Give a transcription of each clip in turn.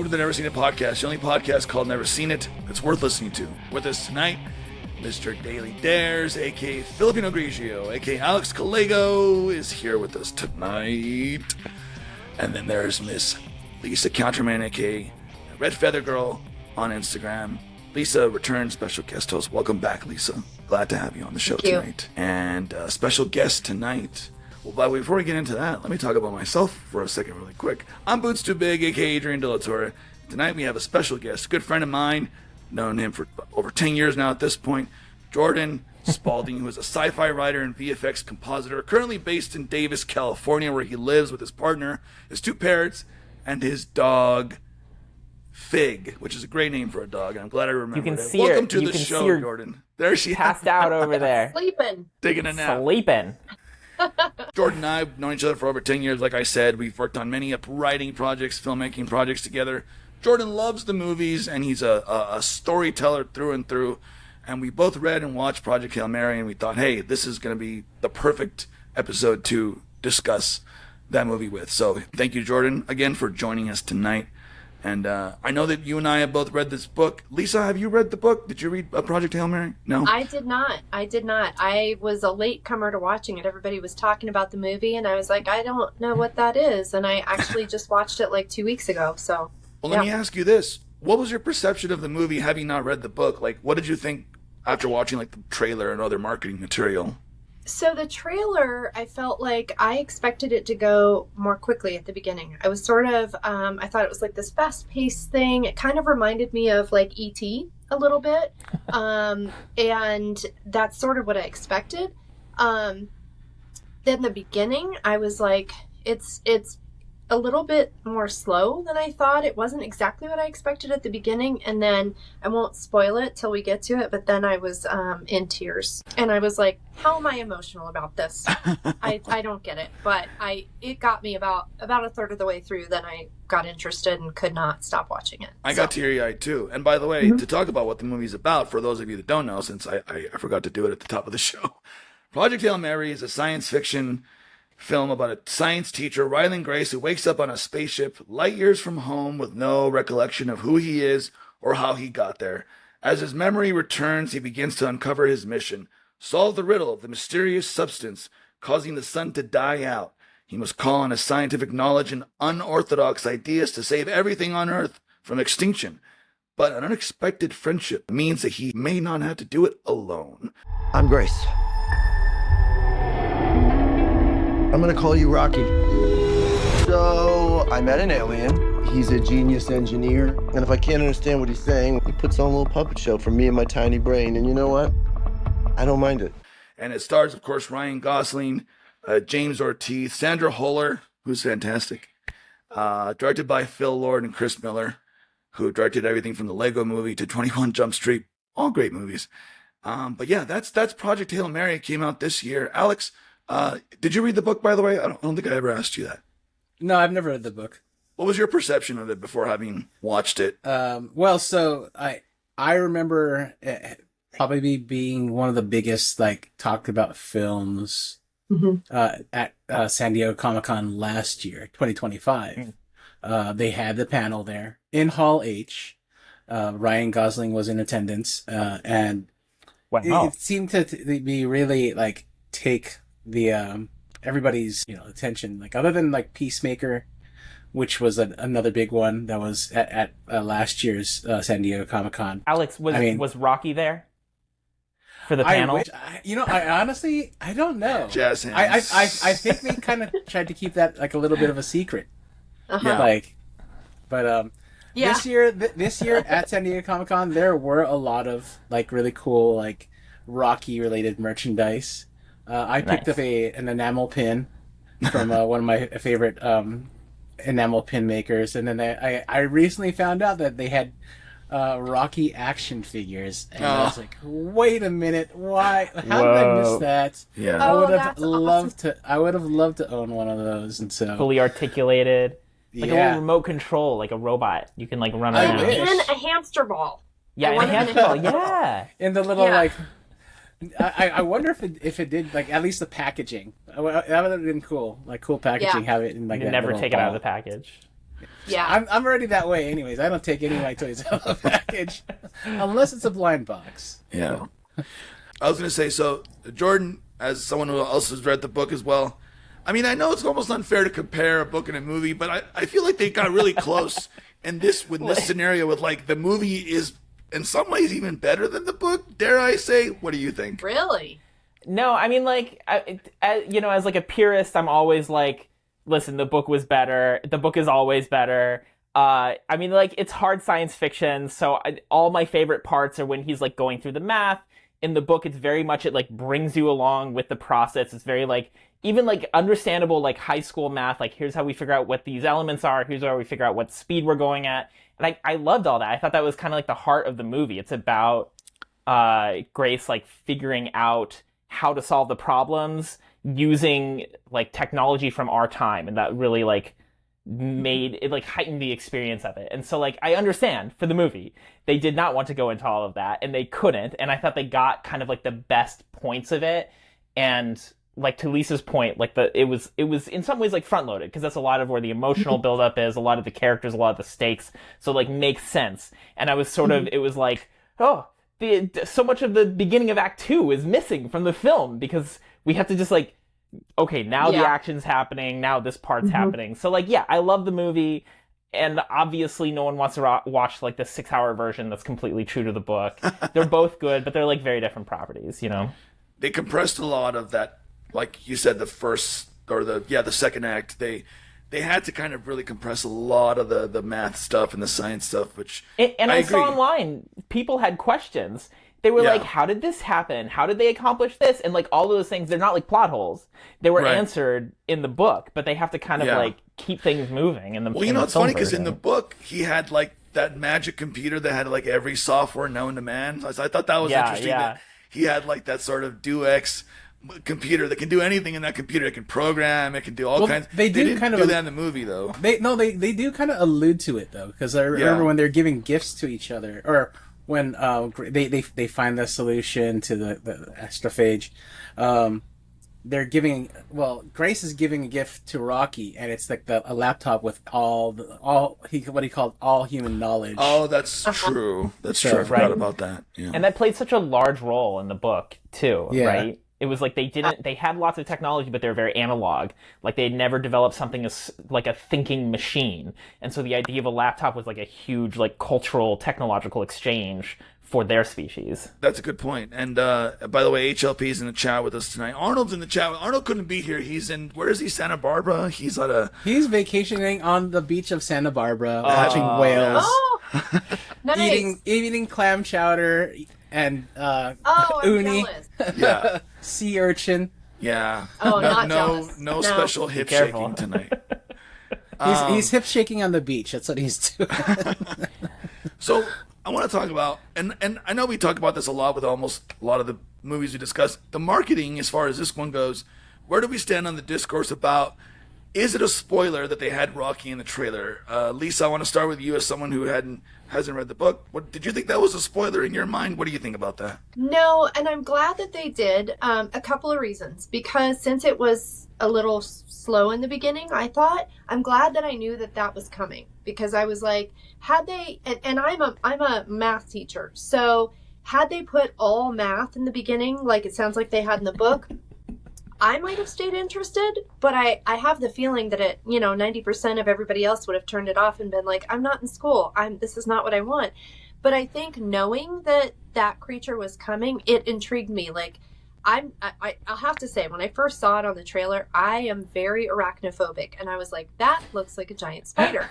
to the Never Seen It podcast, the only podcast called Never Seen It that's worth listening to. With us tonight, Mr. Daily Dares, a.k.a. Filipino Grigio, a.k.a. Alex Callego is here with us tonight. And then there's Miss Lisa Counterman, a.k.a. Red Feather Girl on Instagram. Lisa, return special guest host. Welcome back, Lisa. Glad to have you on the show tonight. And special guest tonight. Well, but before we get into that, let me talk about myself for a second really quick. I'm Boots Too Big, a.k.a. Adrian De La Torre. Tonight we have a special guest, a good friend of mine, known him for over 10 years now at this point, Jordan Spalding, who is a sci-fi writer and VFX compositor, currently based in Davis, California, where he lives with his partner, his 2 parrots, and his dog, Fig, which is a great name for a dog, and I'm glad I remembered You can it. see Welcome her. to You the can show, see her Jordan. There she is. Passed out over there. Sleeping. Taking a nap. Sleeping. Jordan and I have known each other for over 10 years. Like I said, we've worked on many writing projects, filmmaking projects together. Jordan loves the movies, and he's a storyteller through and through. And we both read and watched Project Hail Mary, and we thought, hey, this is going to be the perfect episode to discuss that movie with. So thank you, Jordan, again for joining us tonight. And I know that you and I have both read this book. Lisa, have you read the book? Did you read Project Hail Mary? No? I did not. I was a late comer to watching it. Everybody was talking about the movie, and I was like, I don't know what that is. And I actually just watched it like 2 weeks ago. So, well, let me ask you this. What was your perception of the movie having not read the book? Like, what did you think after watching like the trailer and other marketing material? So the trailer, I felt like I expected it to go more quickly at the beginning. I was sort of, I thought it was like this fast-paced thing. It kind of reminded me of like E.T. a little bit. And that's sort of what I expected. Then the beginning, I was like, it's a little bit more slow than I thought. It wasn't exactly what I expected at the beginning, and then I won't spoil it till we get to it, but then I was in tears, and I was like, how am I emotional about this? I don't get it, but it got me about a third of the way through, then I got interested and could not stop watching it. I got teary-eyed too. And by the way, to talk about what the movie's about, for those of you that don't know, since I forgot to do it at the top of the show, Project Hail Mary is a science fiction film about a science teacher, Ryland Grace, who wakes up on a spaceship light years from home with no recollection of who he is or how he got there. As his memory returns, he begins to uncover his mission, solve the riddle of the mysterious substance causing the sun to die out. He must call on his scientific knowledge and unorthodox ideas to save everything on Earth from extinction. But an unexpected friendship means that he may not have to do it alone. I'm Grace. I'm gonna call you Rocky. So, I met an alien. He's a genius engineer. And if I can't understand what he's saying, he puts on a little puppet show for me and my tiny brain. And you know what? I don't mind it. And it stars, of course, Ryan Gosling, James Ortiz, Sandra Huller, who's fantastic. Directed by Phil Lord and Chris Miller, who directed everything from the Lego Movie to 21 Jump Street. All great movies. But yeah, that's Project Hail Mary. It came out this year. Alex, did you read the book, by the way? I don't think I ever asked you that. No, I've never read the book. What was your perception of it before having watched it? Well, so I remember it probably being one of the biggest talked about films at San Diego Comic-Con last year, 2025. They had the panel there in Hall H. Ryan Gosling was in attendance, and Wow. it seemed to be really take the everybody's attention, other than Peacemaker, which was another big one that was at last year's San Diego Comic-Con. Alex, was Rocky there for the panel? I honestly don't know. Jazz hands. I think they kind of tried to keep that a little bit of a secret. Uh-huh. Yeah. This year at San Diego Comic-Con, there were a lot of really cool Rocky related merchandise. I picked up an enamel pin from one of my favorite enamel pin makers, and then I recently found out that they had Rocky action figures, and I was like, wait a minute, why? How did I miss that? Yeah. I would have that's loved to. I would have loved to own one of those, and so Fully articulated. A little remote control, like a robot. You can run around. wish. And a hamster ball. Yeah, and a handball. Yeah. in the little I wonder if it did at least the packaging. That would have been cool. Cool packaging. Yeah. Have it in You that never little take it out of the ball. package. Yeah. I'm already that way anyways. I don't take any of my toys out of the package unless it's a blind box. Yeah. I was going to say, so Jordan, as someone who also has read the book as well, I mean, I know it's almost unfair to compare a book and a movie, but I feel like they got really close in this scenario with, like, the movie is in some ways even better than the book, dare I say. What do you think? Really? No, I mean, like, as like a purist, I'm always like, listen, the book was better. The book is always better. I mean, like, it's hard science fiction, so all my favorite parts are when he's, like, going through the math. In the book, it's very much, it, like, brings you along with the process. It's very, like, even, like, understandable, like, high school math. Like, here's how we figure out what these elements are. Here's how we figure out what speed we're going at. And I loved all that. I thought that was kind of, like, the heart of the movie. It's about Grace, like, figuring out how to solve the problems using, like, technology from our time. And that really, like, made it, like, heightened the experience of it. And so, like, I understand for the movie they did not want to go into all of that, and they couldn't, and I thought they got kind of, like, the best points of it. And, like, to Lisa's point, like, it was in some ways, like, front loaded, because that's a lot of where the emotional buildup is, a lot of the characters, a lot of the stakes, so, like, makes sense. And I was sort of, it was like, oh, so much of the beginning of Act 2 is missing from the film, because we have to just, like, okay, now the action's happening, now this part's happening. So, like, yeah, I love the movie, and obviously no one wants to watch, like, the 6-hour version that's completely true to the book. They're both good, but they're, like, very different properties, you know? They compressed a lot of that, like you said, the first, or the second act. They had to kind of really compress a lot of the math stuff and the science stuff, which and I agree. saw online, people had questions. They were like, how did this happen? How did they accomplish this? And, like, all of those things, they're not, like, plot holes. They were answered in the book, but they have to kind of, like, keep things moving in the Well, you know, it's funny because in the book, he had, like, that magic computer that had, like, every software known to man. So I thought that was interesting. That he had, like, that sort of Duex computer that can do anything in that computer. It can program, it can do all kinds. They didn't kind of do that in the movie, though. They do kind of allude to it, though, because I remember when they're giving gifts to each other, or when they find the solution to the astrophage, they're giving, Grace is giving a gift to Rocky, and it's like a laptop with what he called all human knowledge. Oh, that's true. That's true. I forgot about that. Yeah. And that played such a large role in the book too, right? It was like they had lots of technology, but they were very analog. Like, they had never developed something as, like, a thinking machine. And so the idea of a laptop was, like, a huge, like, cultural, technological exchange for their species. That's a good point. And by the way, HLP's in the chat with us tonight. Arnold's in the chat. Arnold couldn't be here. He's in, where is he? Santa Barbara? He's vacationing on the beach of Santa Barbara, watching whales. Oh, nice. eating clam chowder and I'm uni. jealous. Yeah. Sea urchin. Yeah. Oh, not jealous. No special hip shaking tonight. He's hip shaking on the beach. That's what he's doing. So I want to talk about, and I know we talk about this a lot with almost a lot of the movies we discuss, the marketing as far as this one goes. Where do we stand on the discourse about, is it a spoiler that they had Rocky in the trailer? Lisa, I want to start with you as someone who hasn't read the book. Did you think that was a spoiler in your mind? What do you think about that? No, and I'm glad that they did. A couple of reasons. Because since it was a little slow in the beginning, I'm glad that I knew that was coming. Because I was like, had they, and I'm a math teacher, so had they put all math in the beginning, like it sounds like they had in the book, I might have stayed interested, but I have the feeling that 90% of everybody else would have turned it off and been like, I'm not in school. This is not what I want. But I think knowing that creature was coming, it intrigued me. Like, I'll have to say, when I first saw it on the trailer, I am very arachnophobic, and I was like, that looks like a giant spider.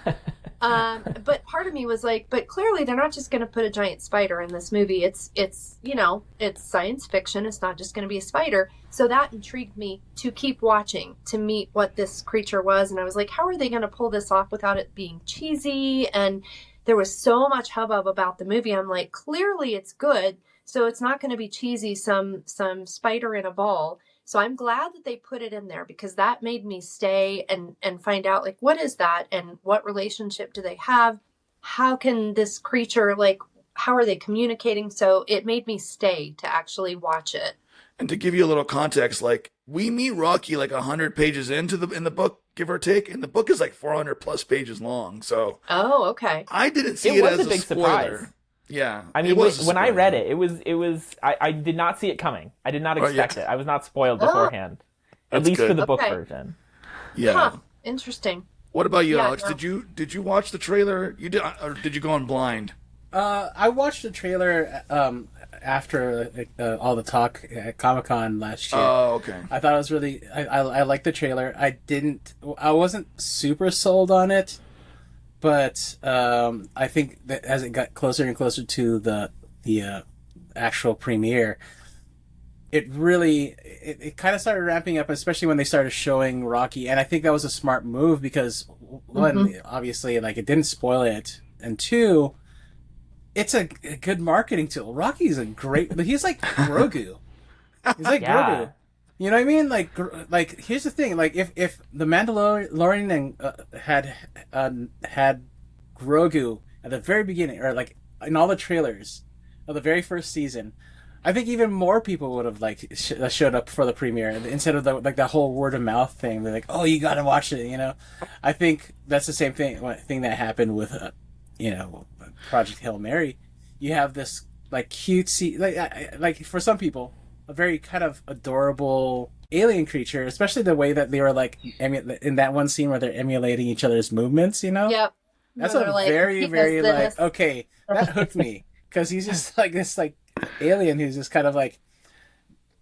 But part of me was like, but clearly they're not just going to put a giant spider in this movie. It's science fiction. It's not just going to be a spider. So that intrigued me to keep watching, to meet what this creature was. And I was like, how are they going to pull this off without it being cheesy? And there was so much hubbub about the movie. I'm like, clearly it's good. So it's not going to be cheesy, some spider in a ball. So I'm glad that they put it in there, because that made me stay and find out, like, what is that and what relationship do they have? How can this creature, like, how are they communicating? So it made me stay to actually watch it. And to give you a little context, like we meet Rocky like 100 pages in the book, give or take, and the book is like 400 plus pages long. So Okay. I didn't see It it, was as a big spoiler. surprise. Yeah, I mean, when I read it, it was I did not see it coming. I did not expect it. I was not spoiled beforehand, at least good. for the book version. Yeah. Huh. Interesting. What about you, Yeah, Alex? no. did you watch the trailer? You did, or did you go in blind? I watched the trailer after all the talk at Comic-Con last year. Oh, okay. I thought it was really... I liked the trailer. I wasn't super sold on it, but I think that as it got closer and closer to the actual premiere, it really... It kind of started ramping up, especially when they started showing Rocky, and I think that was a smart move because, one, obviously, like, it didn't spoil it, and two... It's a good marketing tool. Rocky's a great... He's like Grogu. He's like Grogu. You know what I mean? Like here's the thing. Like, if the Mandalorian had Grogu at the very beginning, or like in all the trailers of the very first season, I think even more people would have like showed up for the premiere instead of that whole word of mouth thing. They're like, oh, you got to watch it. You know, I think that's the same thing that happened with Project Hail Mary. You have this like cutesy, like for some people, a very kind of adorable alien creature, especially the way that they were like in that one scene where they're emulating each other's movements. You know, Yep. that's They're a like, very "He very does like this." okay, that hooked me because he's just like this like alien who's just kind of like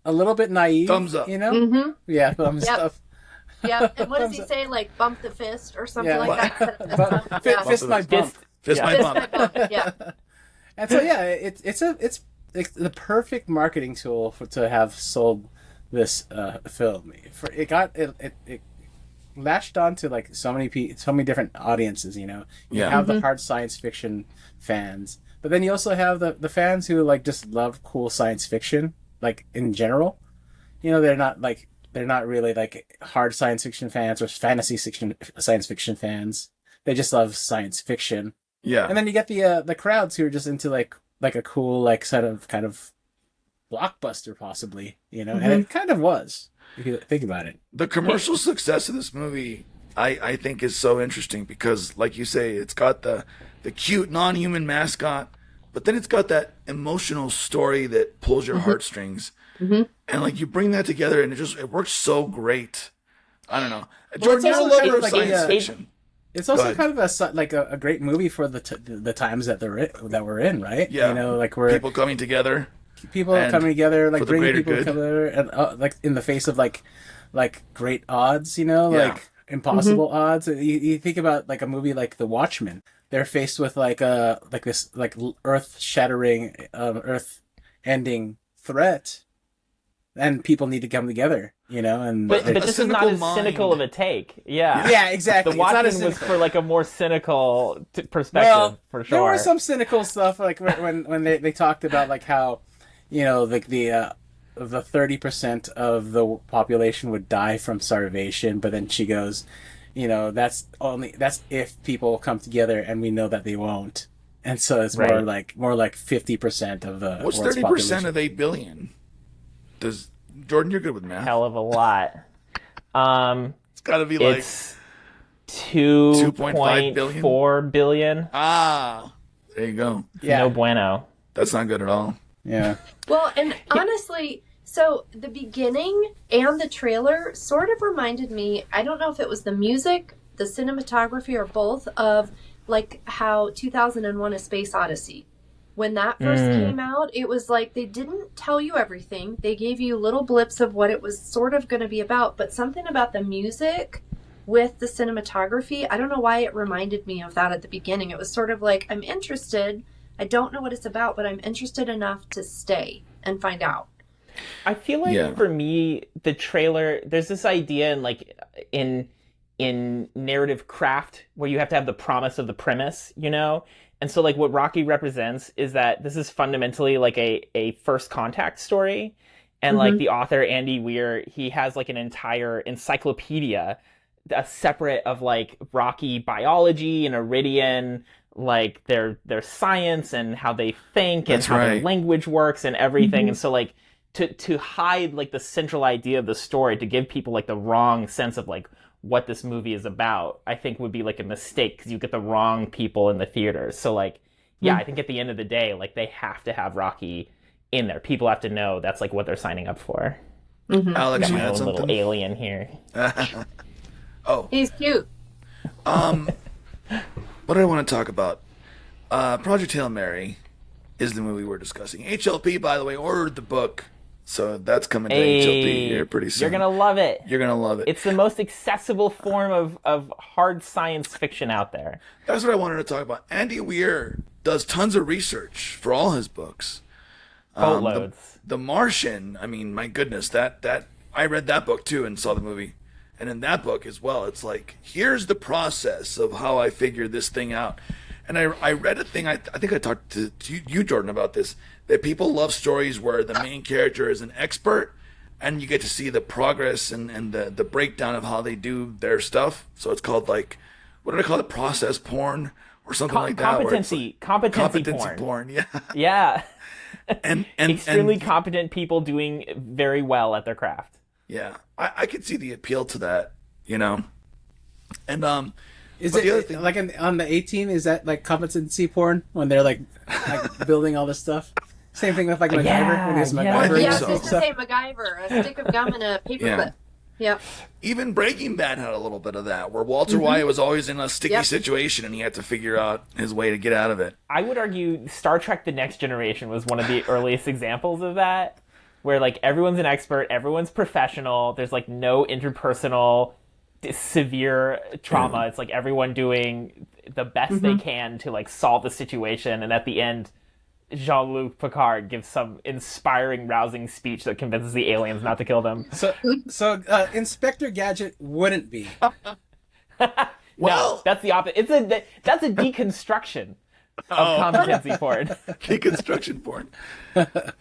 a little bit naive. Thumbs up. You know? Mm-hmm. Yeah, thumbs Yep. up. Yeah. And what does he say? Like bump the fist or something like that. Fist my bump. Fist my Fist bump. my bump. Yeah. And so yeah, it's the perfect marketing tool to have sold this film. It latched onto like so many different audiences. You know, you have the hard science fiction fans, but then you also have the fans who like just love cool science fiction, like in general. You know, they're not really like hard science fiction fans or fantasy science fiction fans. They just love science fiction. Yeah. And then you get the crowds who are just into like a cool like kind of blockbuster possibly, you know, and it kind of was if you think about it. The commercial success of this movie, I think, is so interesting because, like you say, it's got the cute non-human mascot, but then it's got that emotional story that pulls your heartstrings, and like you bring that together, and it works so great. I don't know, Jordan, you're a lover of science fiction. It's also kind of a great movie for the times that we're in, right? Yeah, you know, like we're people coming together, like bringing people good. together, and like in the face of like great odds, you know, like impossible odds. You think about like a movie like The Watchmen. They're faced with like this earth-shattering, earth-ending threat, and people need to come together, you know. And but this is not as cynical of a take. Yeah, exactly. The Watchmen was for like a more cynical perspective, for sure. There was some cynical stuff, like when they talked about like how, you know, like the 30% of the population would die from starvation, but then she goes, you know, that's if people come together, and we know that they won't, and so it's more like 50% of the what's world's 30% population. of 8 billion? Does Jordan, you're good with math? Hell of a lot. It's got to be like it's 2.4 billion. Ah, there you go. Yeah. No bueno. That's not good at all. Yeah. Well, and honestly, so the beginning and the trailer sort of reminded me, I don't know if it was the music, the cinematography, or both, of like how 2001: A Space Odyssey. When that first came out, it was like they didn't tell you everything. They gave you little blips of what it was sort of going to be about, but something about the music with the cinematography, I don't know why it reminded me of that at the beginning. It was sort of like, I'm interested. I don't know what it's about, but I'm interested enough to stay and find out. I feel like for me, the trailer, there's this idea in narrative craft where you have to have the promise of the premise, you know? And so like what Rocky represents is that this is fundamentally like a first contact story. And like the author, Andy Weir, he has like an entire encyclopedia, a separate of like Rocky biology and Iridian, like their science and how they think and how their language works and everything. And so like to hide like the central idea of the story, to give people like the wrong sense of like what this movie is about, I think would be like a mistake, because you get the wrong people in the theaters. So like, yeah, I think at the end of the day, like they have to have Rocky in there. People have to know that's like what they're signing up for. Alex, you My had own something? little alien here. Oh, He's cute. what did I want to talk about? Project Hail Mary is the movie we're discussing. HLP, by the way, ordered the book, so that's coming to HLP here pretty soon. You're gonna love it. You're gonna love it. It's the most accessible form of hard science fiction out there. That's what I wanted to talk about. Andy Weir does tons of research for all his books. Boatloads. The Martian, I mean, my goodness, that I read that book too and saw the movie. And in that book as well, it's like, here's the process of how I figured this thing out. And I read a thing, I think I talked to you, Jordan, about this, that people love stories where the main character is an expert and you get to see the progress and the breakdown of how they do their stuff. So it's called like, what do they call it? Process porn or something like that. Competency porn. Yeah. Yeah. And Extremely competent people doing very well at their craft. Yeah, I could see the appeal to that, you know. And Is but the other it thing, like on the 18? Is that like competency porn when they're like building all this stuff? Same thing with like MacGyver when he's I MacGyver. think Yeah, so. I was just to say MacGyver, a stick of gum and a paperclip. Yep. even Breaking Bad had a little bit of that, where Walter White was always in a sticky situation and he had to figure out his way to get out of it. I would argue Star Trek: The Next Generation was one of the earliest examples of that, where like everyone's an expert, everyone's professional, there's like no interpersonal severe trauma. It's like everyone doing the best they can to like solve the situation, and at the end Jean-Luc Picard gives some inspiring, rousing speech that convinces the aliens not to kill them. So Inspector Gadget wouldn't be. Well, No, that's the opposite. That's a deconstruction of competency porn. deconstruction porn.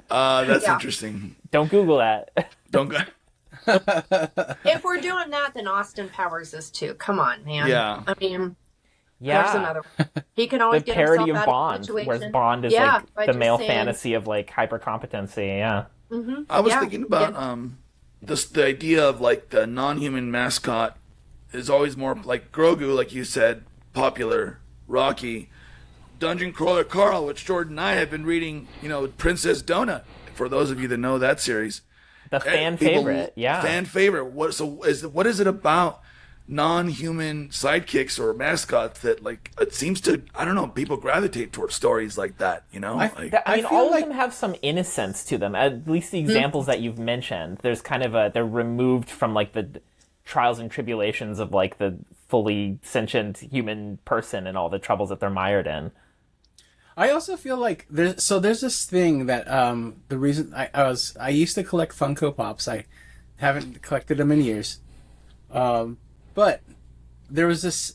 That's interesting. Don't Google that. Don't go. If we're doing that, then Austin Powers is too. Come on, man. Yeah. I mean, there's another one. He can The always get parody himself of out Bond, of a situation. whereas Bond is by like the just male saying, fantasy of like hyper competency. Yeah. I was thinking about the idea of like the non-human mascot is always more like Grogu, like you said, popular, Rocky, Dungeon Crawler Carl, which Jordan and I have been reading. You know, Princess Donut. For those of you that know that series, The fan people- favorite. Yeah. fan favorite. What is it about non-human sidekicks or mascots that like it seems to, I don't know, people gravitate towards stories like that, you know? I I mean, feel all like- of them have some innocence to them. At least the examples that you've mentioned, there's kind of they're removed from like the trials and tribulations of like the fully sentient human person and all the troubles that they're mired in. I also feel like there's this thing that the reason I used to collect Funko Pops. I haven't collected them in years. But there was this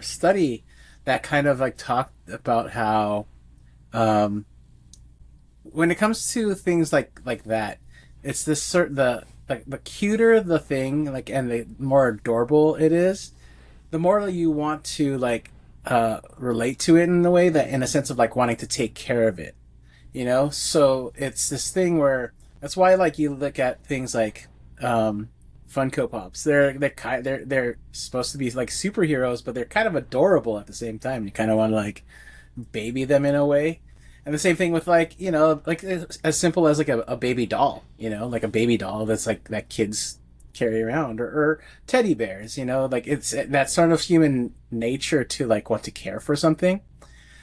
study that kind of like talked about how when it comes to things like that, it's this the cuter the thing, like, and the more adorable it is, the more you want to like relate to it in a way that, in a sense of like wanting to take care of it, you know. So it's this thing where that's why like you look at things like Funko Pops. They're supposed to be like superheroes, but they're kind of adorable at the same time. You kind of want to like baby them in a way. And the same thing with like, you know, like as simple as like a baby doll, you know, like a baby doll that's like that kids carry around, or teddy bears, you know, like it's that sort of human nature to like want to care for something.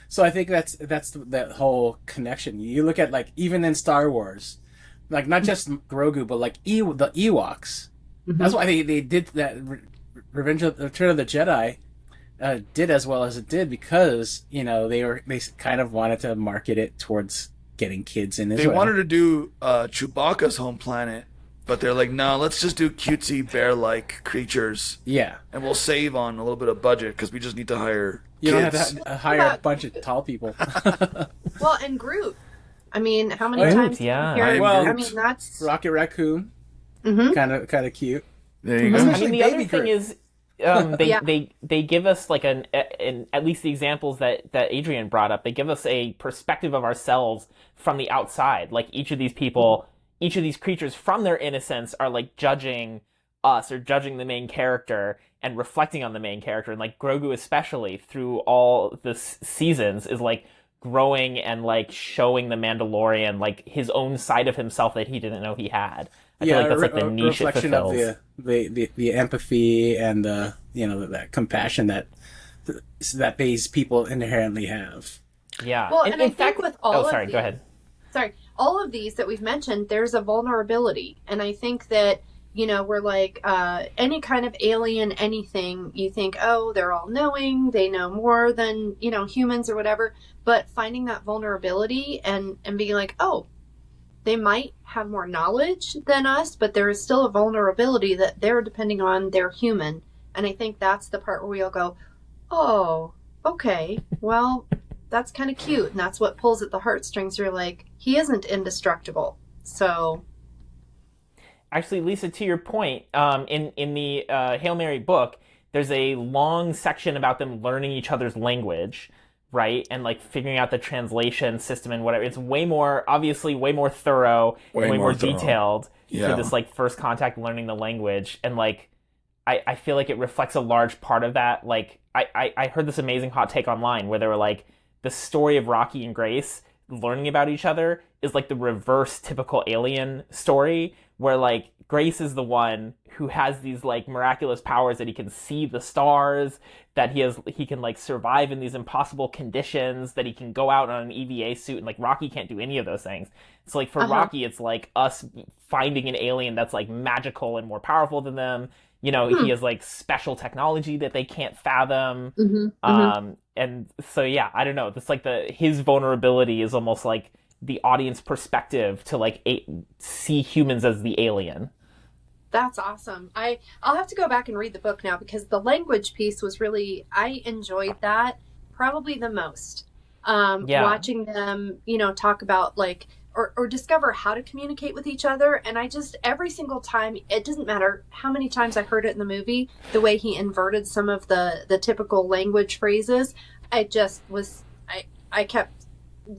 So I think that's that whole connection. You look at like even in Star Wars, like not just Grogu, but like the Ewoks. That's why they did that. Return of the Jedi did as well as it did, because you know they kind of wanted to market it towards getting kids in as They well. wanted to do Chewbacca's home planet, but they're like, no, let's just do cutesy bear-like creatures, Yeah, and we'll save on a little bit of budget because we just need to hire you kids. don't have to hire a bunch of tall people. Well, and Groot. I mean, how many Groot, times? yeah. Hear, Well, I mean, that's Rocket Raccoon, kind of cute. There you go. I mean, the other thing is, they give us like at least the examples that Adrian brought up. They give us a perspective of ourselves from the outside. Like each of these people, each of these creatures, from their innocence, are like judging us or judging the main character and reflecting on the main character. And like Grogu, especially through all the seasons, is like growing and like showing the Mandalorian like his own side of himself that he didn't know he had. I feel like that's like the niche it fulfills. Of the empathy and the that compassion that these people inherently have. Yeah. Well, and I think with all sorry, of these, go ahead. Sorry, all of these that we've mentioned, there's a vulnerability, and I think that we're like any kind of alien, anything. You think, oh, they're all knowing, they know more than humans or whatever. But finding that vulnerability and being like, oh, they might have more knowledge than us, but there is still a vulnerability that they're depending on their human. And I think that's the part where we all go, oh, okay, well, that's kind of cute. And that's what pulls at the heartstrings. You're like, he isn't indestructible. So... Actually, Lisa, to your point, in the Hail Mary book, there's a long section about them learning each other's language, right? And like figuring out the translation system and whatever. It's obviously way more thorough, way more detailed for this like first contact learning the language. And like, I feel like it reflects a large part of that. Like, I heard this amazing hot take online where they were like, the story of Rocky and Grace learning about each other is like the reverse typical alien story, where like Grace is the one who has these like miraculous powers that he can see the stars, that he can like survive in these impossible conditions, that he can go out on an EVA suit, and like Rocky can't do any of those things. So like for Rocky, it's like us finding an alien that's like magical and more powerful than them. He has like special technology that they can't fathom. And so yeah, I don't know. It's like his vulnerability is almost like the audience perspective to like see humans as the alien. That's awesome. I'll have to go back and read the book now, because the language piece was really, I enjoyed that probably the most. Watching them, talk about like, or discover how to communicate with each other. And I just, every single time, it doesn't matter how many times I heard it in the movie, the way he inverted some of the typical language phrases, I kept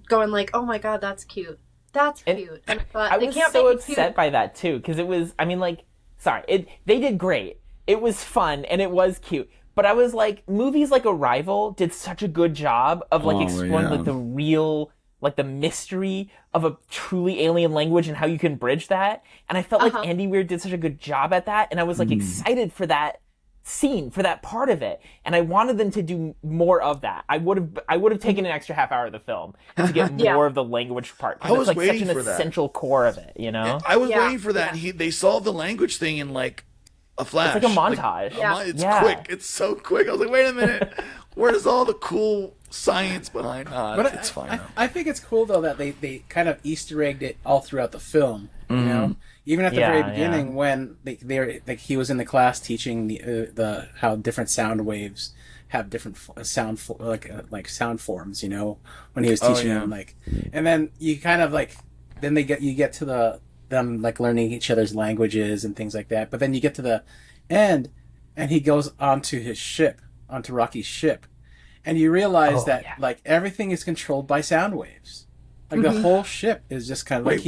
going like, oh my God, that's cute. That's cute. And I thought, I was so upset by that too, because it was, they did great. It was fun and it was cute. But I was like, movies like Arrival did such a good job of like exploring like the real, like the mystery of a truly alien language and how you can bridge that. And I felt like Andy Weir did such a good job at that. And I was like excited for that scene, for that part of it. And I wanted them to do more of that. I would have taken an extra half hour of the film to get more of the language part. I was like waiting such an for essential core of it, I was waiting for that. They solved the language thing in like a flash. It's like a montage. It's quick. It's so quick. I was like, wait a minute. Where's all the cool science behind? But it's fine. I think it's cool though that they kind of Easter egged it all throughout the film. Even at the very beginning when he was in the class teaching the how different sound waves have different sound forms. When he was teaching them and then you kind of like then you get to them like learning each other's languages and things like that. But then you get to the end and he goes onto Rocky's ship, and you realize like everything is controlled by sound waves. Like the whole ship is just kind of like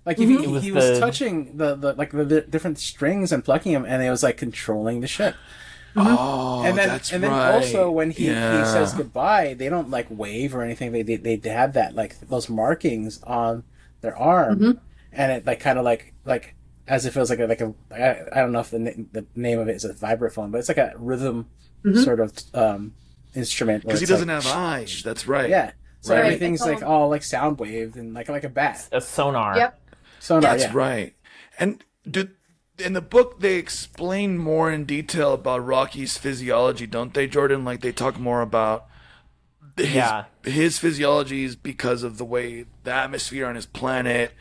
like he was touching the different strings and plucking them, and it was like controlling the ship. Oh, and then, that's and then right. also when he says goodbye, they don't like wave or anything. They have that like those markings on their arm, and it like kind of like as if it was like a I don't know if the name of it is a vibraphone, but it's like a rhythm sort of instrument. Because he doesn't have eyes. That's right. Yeah. So everything's like all like sound wave and like a bat. A sonar. Yep. Sonar. That's right. And in the book they explain more in detail about Rocky's physiology, don't they, Jordan? Like they talk more about his physiology is because of the way the atmosphere on his planet,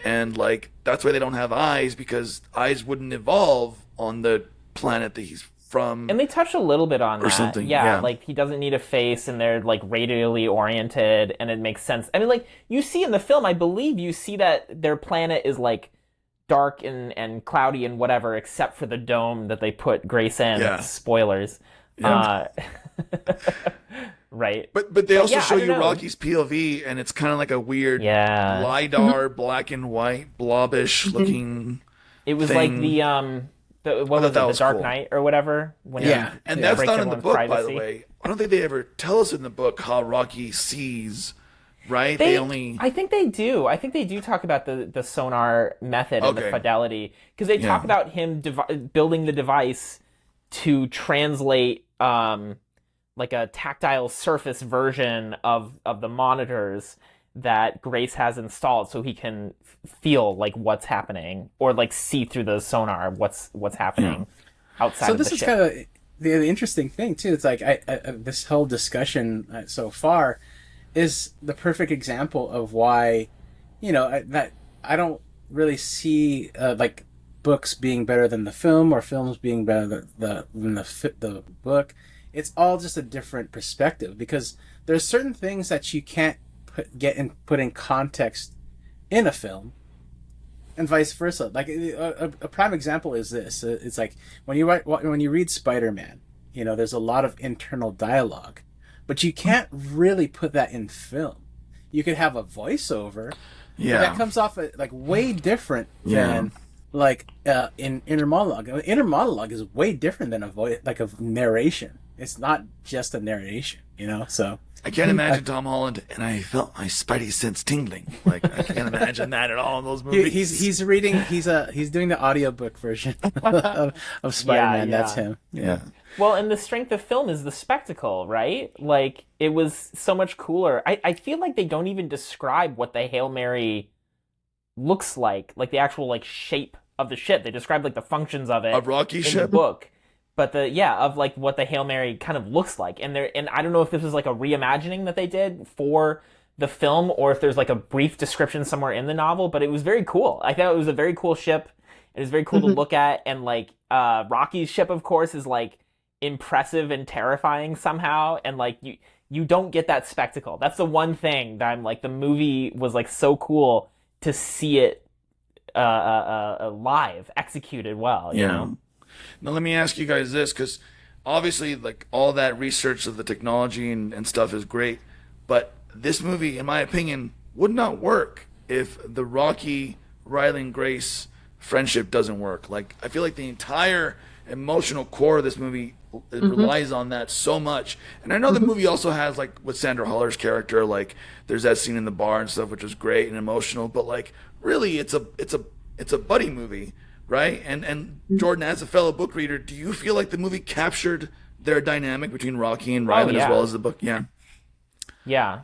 and like that's why they don't have eyes, because eyes wouldn't evolve on the planet that he's from. And they touch a little bit on that. Something. Yeah, like he doesn't need a face, and they're like radially oriented, and it makes sense. I mean, like you see in the film, I believe you see that their planet is like dark and cloudy and whatever, except for the dome that they put Grace in. Yeah. Spoilers. Yeah. Right. But they also show I you don't know. Rocky's POV, and it's kind of like a weird Yeah. LiDAR, black and white, blobbish looking. It was thing. like the what was it, that the was Dark cool. Knight or whatever. When Yeah. he And that's breaks not in the everyone's book, by the privacy. way. I don't think they ever tell us in the book how Rocky sees, right? They only... I think they do. I think they do talk about the sonar method and the Okay. fidelity, because they talk about him building the device to translate like a tactile surface version of the monitors that Grace has installed, so he can feel like what's happening, or like see through the sonar what's happening outside So of the this is ship. kind of the interesting thing too. It's like I this whole discussion so far is the perfect example of why, that I don't really see like books being better than the film, or films being better than the book. It's all just a different perspective, because there's certain things that you can't put in context in a film, and vice versa. Like a prime example is this. It's like when you read Spider-Man, there's a lot of internal dialogue, but you can't really put that in film. You could have a voiceover, but that comes off like way different than like in inner monologue. Inner monologue is way different than a narration. It's not just a narration, so I can't imagine Tom Holland, and I felt my spidey sense tingling. Like, I can't imagine that at all in those movies. he's doing the audiobook version of Spider-Man. Yeah. That's him. Yeah. Well, and the strength of film is the spectacle, right? Like, it was so much cooler. I feel like they don't even describe what the Hail Mary looks like the actual, like, shape of the ship. They describe, like, the functions of it A Rocky in ship? the book. But of, like, what the Hail Mary kind of looks like. And I don't know if this was, like, a reimagining that they did for the film, or if there's, like, a brief description somewhere in the novel, but it was very cool. I thought it was a very cool ship. It was very cool to look at, and, like, Rocky's ship, of course, is, like, impressive and terrifying somehow, and like you don't get that spectacle. That's the one thing that I'm like, the movie was like so cool to see it live, executed well, you know. Now let me ask you guys this, because obviously like all that research of the technology and stuff is great, but this movie, in my opinion, would not work if the Rocky Ryland Grace friendship doesn't work. Like, I feel like the entire emotional core of this movie relies on that so much. And I know the movie also has, like, with Sandra Huller's character, like, there's that scene in the bar and stuff, which is great and emotional, but like, really, it's a buddy movie, right? And Jordan, as a fellow book reader, do you feel like the movie captured their dynamic between Rocky and Ryland as well as the book? Yeah.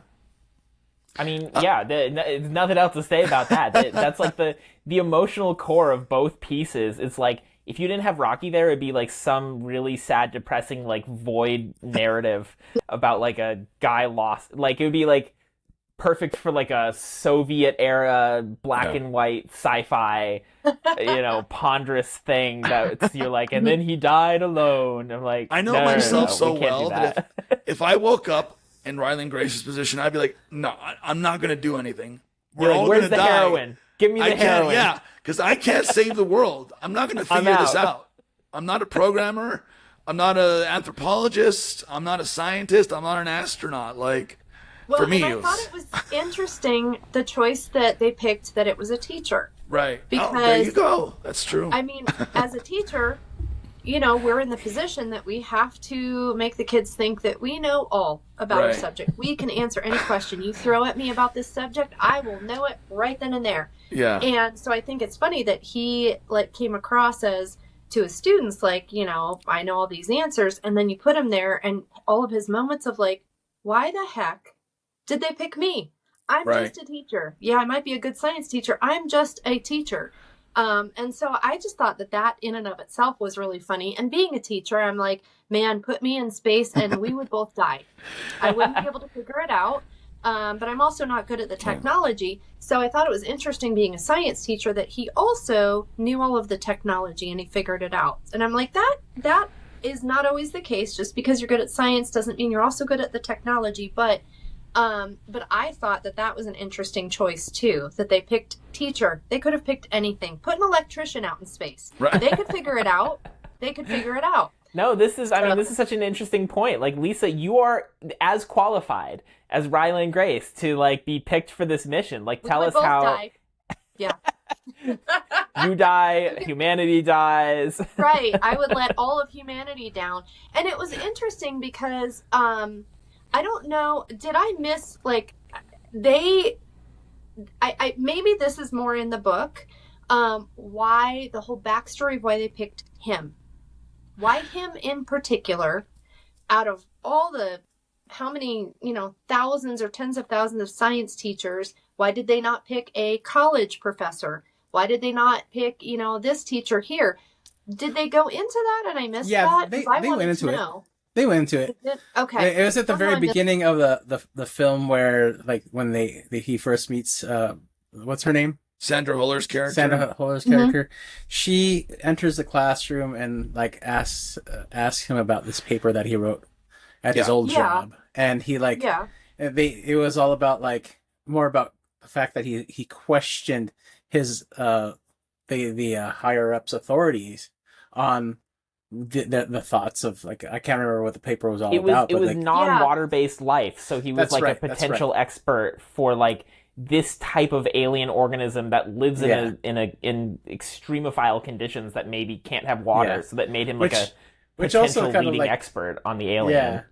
I mean, there's nothing else to say about that. That's like the emotional core of both pieces. It's like, if you didn't have Rocky there, it'd be like some really sad, depressing, like, void narrative about like a guy lost. Like, it would be like perfect for like a Soviet era black and white sci-fi, ponderous thing that you're like, and then he died alone. I'm like, I know no, myself so we can't well do that if I woke up in Ryland Grace's position, I'd be like, no, I'm not going to do anything. We're all where's going the to die. heroin? Give me the heroin. Yeah, because I can't save the world. I'm not going to figure this out. I'm not a programmer. I'm not an anthropologist. I'm not a scientist. I'm not an astronaut. Like, for me, I thought it was interesting, the choice that they picked, that it was a teacher. Right. Because, there you go. That's true. I mean, as a teacher, we're in the position that we have to make the kids think that we know all about our subject. We can answer any question you throw at me about this subject. I will know it right then and there. Yeah. And so I think it's funny that he came across as, to his students, like, I know all these answers, and then you put him there, and all of his moments of like, why the heck did they pick me? I'm just a teacher. Yeah, I might be a good science teacher. I'm just a teacher. And so I just thought that in and of itself was really funny. And being a teacher, I'm like, man, put me in space and we would both die. I wouldn't be able to figure it out. But I'm also not good at the technology. So I thought it was interesting, being a science teacher, that he also knew all of the technology and he figured it out. And I'm like, that is not always the case. Just because you're good at science doesn't mean you're also good at the technology. But But I thought that was an interesting choice too, that they picked teacher. They could have picked anything. Put an electrician out in space. Right. They could figure it out. No, this is such an interesting point. Like, Lisa, you are as qualified as Ryland Grace to, like, be picked for this mission. Like, tell us how... Die. Yeah. You die, humanity dies. Right. I would let all of humanity down. And it was interesting because, I don't know, did I miss, like, maybe this is more in the book, why the whole backstory of why they picked him. Why him in particular, out of all the, how many, thousands or tens of thousands of science teachers, why did they not pick a college professor? Why did they not pick, this teacher here? Did they go into that and I missed that? They went into it. They went into it. Okay. It was at the very beginning of the film where, like, when he first meets, what's her name? Sandra Huller's character. Mm-hmm. She enters the classroom and, like, asks him about this paper that he wrote at his old job, and he, like, it was all about, like, more about the fact that he questioned his the higher ups authorities on the thoughts of, like, I can't remember what the paper was all about. It was like, non-water based life, so he was a potential expert for, like, this type of alien organism that lives in extremophile conditions that maybe can't have water, so that made him like a potential leading expert on the alien. Yeah,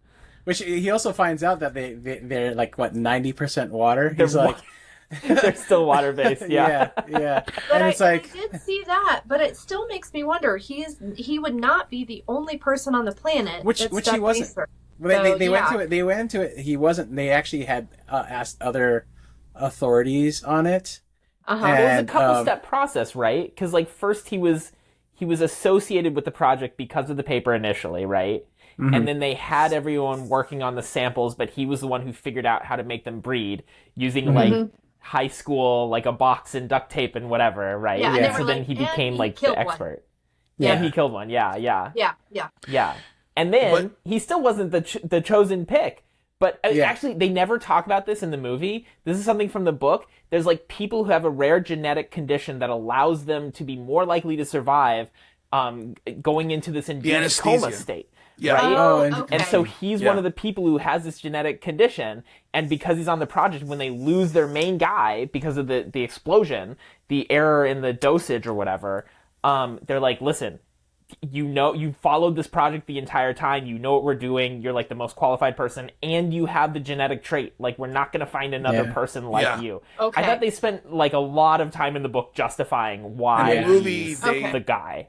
which he also finds out that they're like, what, 90% water. He's like, they're still water based. Yeah. But and it's I did see that, but it still makes me wonder. He would not be the only person on the planet, which he wasn't. They went to it. They went into it. He wasn't. They actually had asked other authorities on it. It was a couple step process, right? Because, like, first he was associated with the project because of the paper initially, right? Mm-hmm. And then they had everyone working on the samples, but he was the one who figured out how to make them breed using like high school, like a box and duct tape and whatever, right? Yeah. And so then he became like the expert. Yeah, and he killed one. Yeah. And then he still wasn't the chosen pick. But actually, they never talk about this in the movie. This is something from the book. There's, like, people who have a rare genetic condition that allows them to be more likely to survive going into this induced coma state. Yeah. Right? Okay. And so he's one of the people who has this genetic condition. And because he's on the project, when they lose their main guy because of the explosion, the error in the dosage or whatever, they're like, listen, you followed this project the entire time, you know what we're doing, you're like the most qualified person, and you have the genetic trait, like, we're not going to find another person like you. Okay. I thought they spent, like, a lot of time in the book justifying why he's the guy.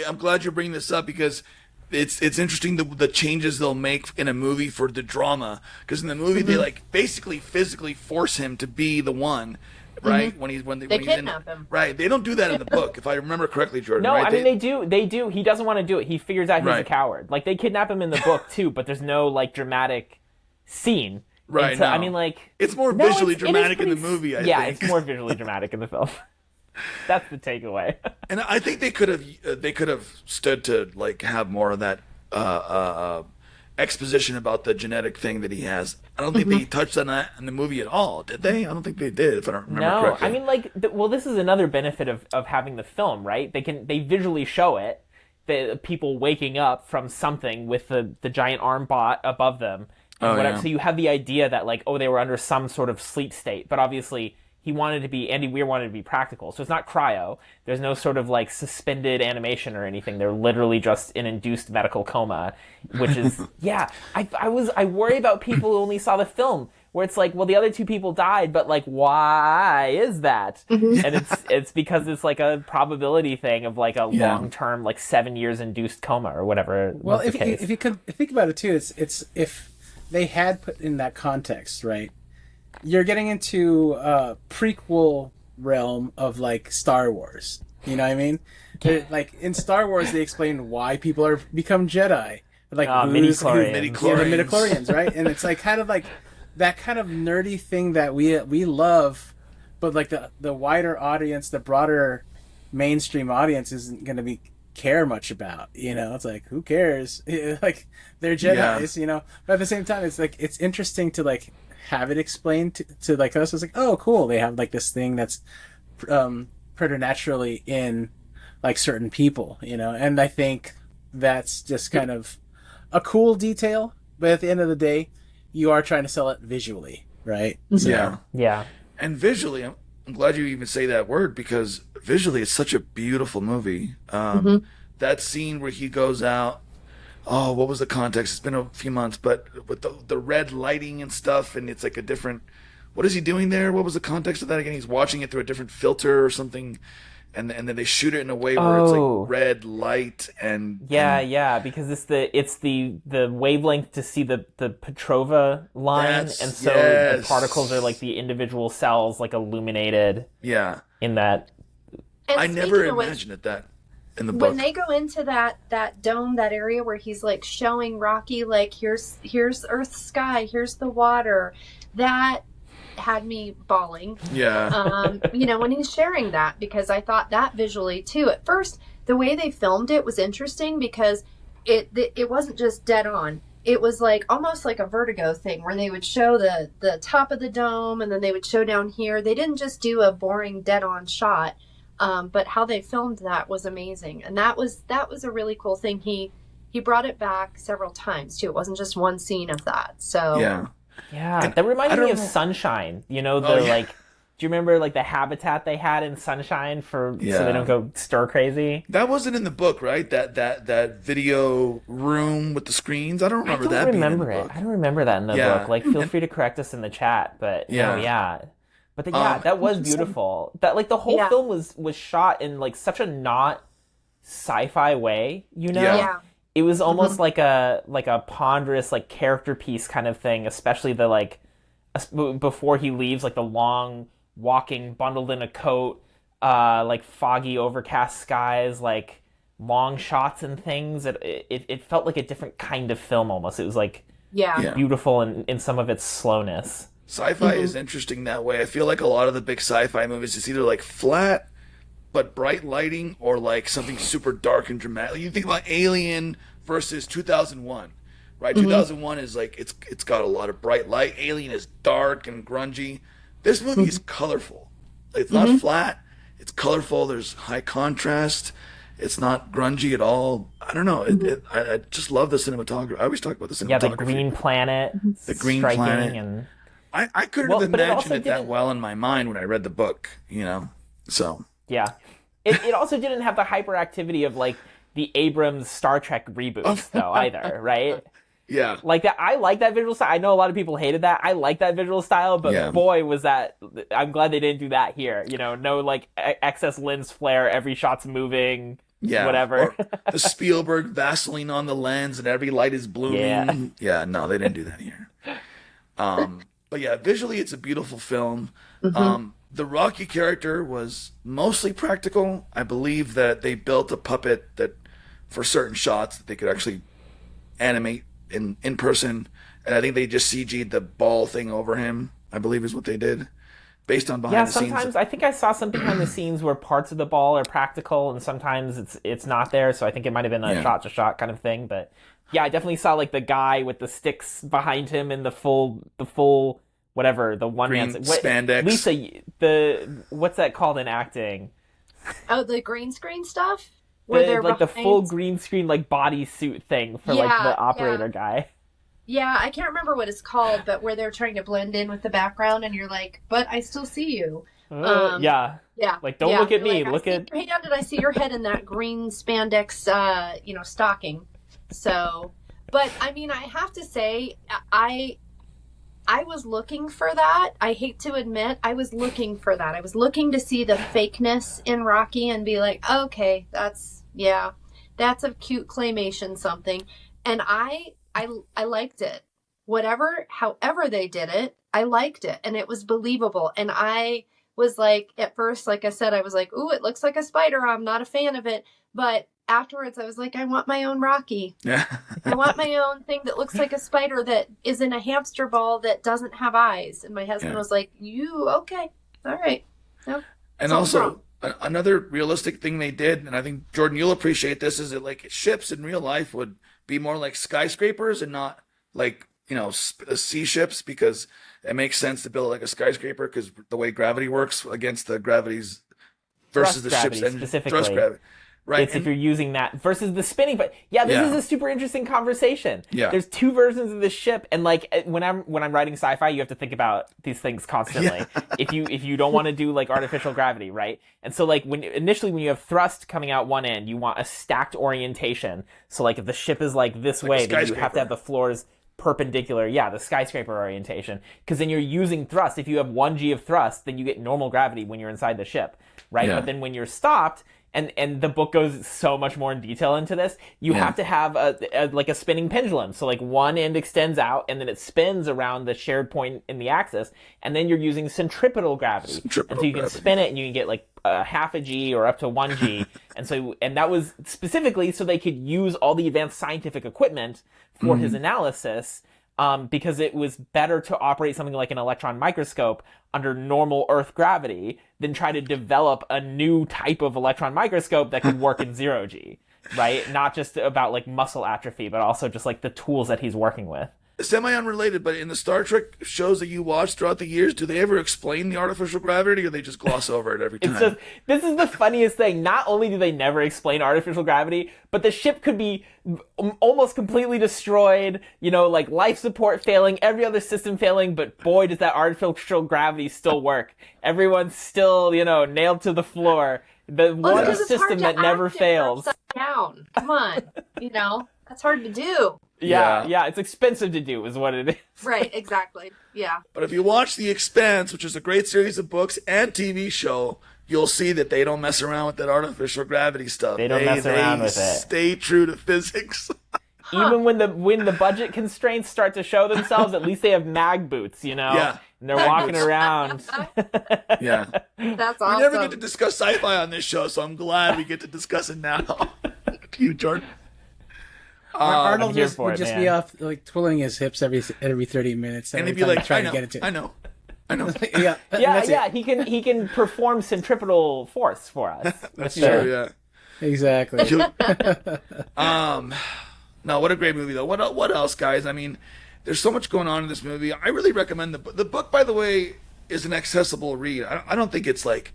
I'm glad you're bringing this up because it's interesting the changes they'll make in a movie for the drama, because in the movie they, like, basically physically force him to be the one. Right? When they kidnap him. Right. They don't do that in the book, if I remember correctly, Jordan. No, right? I mean, they do. He doesn't want to do it. He figures out he's a coward. Like, they kidnap him in the book, too, but there's no, like, dramatic scene. Right. I mean, like... It's more visually dramatic in the movie, I think. It's more visually dramatic in the film. That's the takeaway. And I think they could have stood to, like, have more of that exposition about the genetic thing that he has. I don't think they touched on that in the movie at all, did they? I don't think they did, if I don't remember correctly. I mean, like, this is another benefit of having the film, right? They visually show it, the people waking up from something with the giant arm bot above them, and whatever. Yeah. So you have the idea that, like, they were under some sort of sleep state, but obviously Andy Weir wanted to be practical. So it's not cryo. There's no sort of, like, suspended animation or anything. They're literally just an induced medical coma, which is, I worry about people who only saw the film, where it's like, well, the other two people died, but, like, why is that? And it's because it's, like, a probability thing of, like, a long-term, like, 7 years induced coma or whatever. Well, if you could think about it, too, it's if they had put in that context, right? You're getting into a prequel realm of, like, Star Wars. You know what I mean? Like, in Star Wars, they explain why people become Jedi. Like, midi-chlorians. The midi-chlorians, right? And it's, like, kind of like that kind of nerdy thing that we love, but, like, the wider audience, the broader mainstream audience isn't going to care much about, you know? It's like, who cares? Like, they're Jedis, you know? But at the same time, it's, like, it's interesting to, like, have it explained to like us. It's like, oh, cool, they have like this thing that's preternaturally in like certain people, and I think that's just kind of a cool detail. But at the end of the day, you are trying to sell it visually, right? So, Yeah. And visually, I'm glad you even say that word, because visually it's such a beautiful movie. That scene where he goes out, oh, what was the context? It's been a few months, but with the red lighting and stuff, and it's like a different, what is he doing there? What was the context of that again? He's watching it through a different filter or something, and then they shoot it in a way where it's like red light and because it's the wavelength to see the Petrova line, and so the particles are like the individual cells like illuminated in that. And I never imagined that in the book. When they go into that dome, that area where he's like showing Rocky, like here's Earth's sky, here's the water, that had me bawling. When he's sharing that, because I thought that visually too. At first, the way they filmed it was interesting because it wasn't just dead on. It was like almost like a Vertigo thing where they would show the top of the dome and then they would show down here. They didn't just do a boring dead on shot, but how they filmed that was amazing, and that was a really cool thing. He brought it back several times too. It wasn't just one scene of that. So that reminded me of Sunshine. Do you remember like the habitat they had in Sunshine so they don't go stir crazy? That wasn't in the book, right? That video room with the screens. I don't remember that. Being in the book. I don't remember that in the book. Like, feel free to correct us in the chat. But but that was beautiful. That like the whole film was shot in like such a not sci-fi way. It was almost like a ponderous like character piece kind of thing, especially the like before he leaves, like the long walking bundled in a coat, like foggy overcast skies, like long shots and things. It felt like a different kind of film almost. It was like beautiful in some of its slowness. Sci-fi is interesting that way. I feel like a lot of the big sci-fi movies, it's either like flat but bright lighting, or like something super dark and dramatic. You think about Alien versus 2001, right? 2001 is like it's got a lot of bright light. Alien is dark and grungy. This movie is colorful. It's not flat. It's colorful. There's high contrast. It's not grungy at all. I don't know. I just love the cinematography. I always talk about the cinematography. Yeah, the green planet. The green planet. And I couldn't have imagined it that well in my mind when I read the book. So. Yeah. It also didn't have the hyperactivity of like the Abrams Star Trek reboots though either, right? Yeah. Like that, I like that visual style. I know a lot of people hated that. I like that visual style, but boy was that, I'm glad they didn't do that here. No like excess lens flare, every shot's moving, whatever. Or the Spielberg Vaseline on the lens and every light is blooming. Yeah, no, they didn't do that here. But yeah, visually it's a beautiful film. The Rocky character was mostly practical. I believe that they built a puppet that, for certain shots, that they could actually animate in person. And I think they just CG'd the ball thing over him, I believe is what they did, based on behind the scenes. Yeah, sometimes I think I saw something behind the scenes where parts of the ball are practical and sometimes it's not there. So I think it might have been a shot-to-shot kind of thing. But yeah, I definitely saw like the guy with the sticks behind him and the full whatever, the one green spandex. Lisa, what's that called in acting? Oh, the green screen stuff? The full green screen like bodysuit thing for like the operator guy. Yeah, I can't remember what it's called, but where they're trying to blend in with the background and you're like, but I still see you. Yeah. Like, don't look at me. Look at your hand and I see your head in that green spandex, stocking. So, but I mean, I have to say, I was looking for that. I hate to admit, I was looking for that. I was looking to see the fakeness in Rocky and be like, okay, that's a cute claymation something. And I liked it. However they did it, I liked it. And it was believable. And I was like, at first, like I said, I was like, ooh, it looks like a spider. I'm not a fan of it. But afterwards, I was like, I want my own Rocky. Yeah. I want my own thing that looks like a spider that is in a hamster ball that doesn't have eyes. And my husband was like, okay, all right. No, and also, another realistic thing they did, and I think, Jordan, you'll appreciate this, is that like ships in real life would be more like skyscrapers and not like, sea ships, because it makes sense to build like a skyscraper because the way gravity works against the gravity's versus Thrust the ship's gravity, engine. specifically. Thrust gravity. Right. It's if you're using that versus the spinning. But yeah, this is a super interesting conversation. Yeah. There's two versions of this ship, and like when I'm writing sci-fi, you have to think about these things constantly. Yeah. If you don't want to do like artificial gravity, right? And so like when you have thrust coming out one end, you want a stacked orientation. So like if the ship is like this way, then you have to have the floors perpendicular. Yeah, the skyscraper orientation. Because then you're using thrust. If you have 1g of thrust, then you get normal gravity when you're inside the ship, right? Yeah. But then when you're stopped. And the book goes so much more in detail into this. You have to have a spinning pendulum. So like one end extends out and then it spins around the shared point in the axis. And then you're using centripetal gravity. And so you can spin it and you can get like half a G or up to 1G. and that was specifically so they could use all the advanced scientific equipment for his analysis. Because it was better to operate something like an electron microscope under normal Earth gravity than try to develop a new type of electron microscope that could work in 0G, right? Not just about like muscle atrophy, but also just like the tools that he's working with. Semi-unrelated, but in the Star Trek shows that you watch throughout the years, do they ever explain the artificial gravity, or they just gloss over it every time? This is the funniest thing. Not only do they never explain artificial gravity, but the ship could be almost completely destroyed, like life support failing, every other system failing, but boy, does that artificial gravity still work. Everyone's still, nailed to the floor. The one system that never fails. Down. Come on. That's hard to do. Yeah, it's expensive to do is what it is. Right, exactly. Yeah. But if you watch The Expanse, which is a great series of books and TV show, you'll see that they don't mess around with that artificial gravity stuff. They don't mess around with it. Stay true to physics. Even when the budget constraints start to show themselves, at least they have mag boots, Yeah. And they're walking around. Yeah. That's awesome. We never get to discuss sci-fi on this show, so I'm glad we get to discuss it now. To you, Jordan. Arnold would just be off like twiddling his hips every 30 minutes, and he'd be like, trying to get into it. I know. Yeah. He can perform centripetal force for us. That's true. Yeah. Exactly. No, what a great movie though. What else, guys? I mean, there's so much going on in this movie. I really recommend the book. By the way, is an accessible read. I don't think it's like.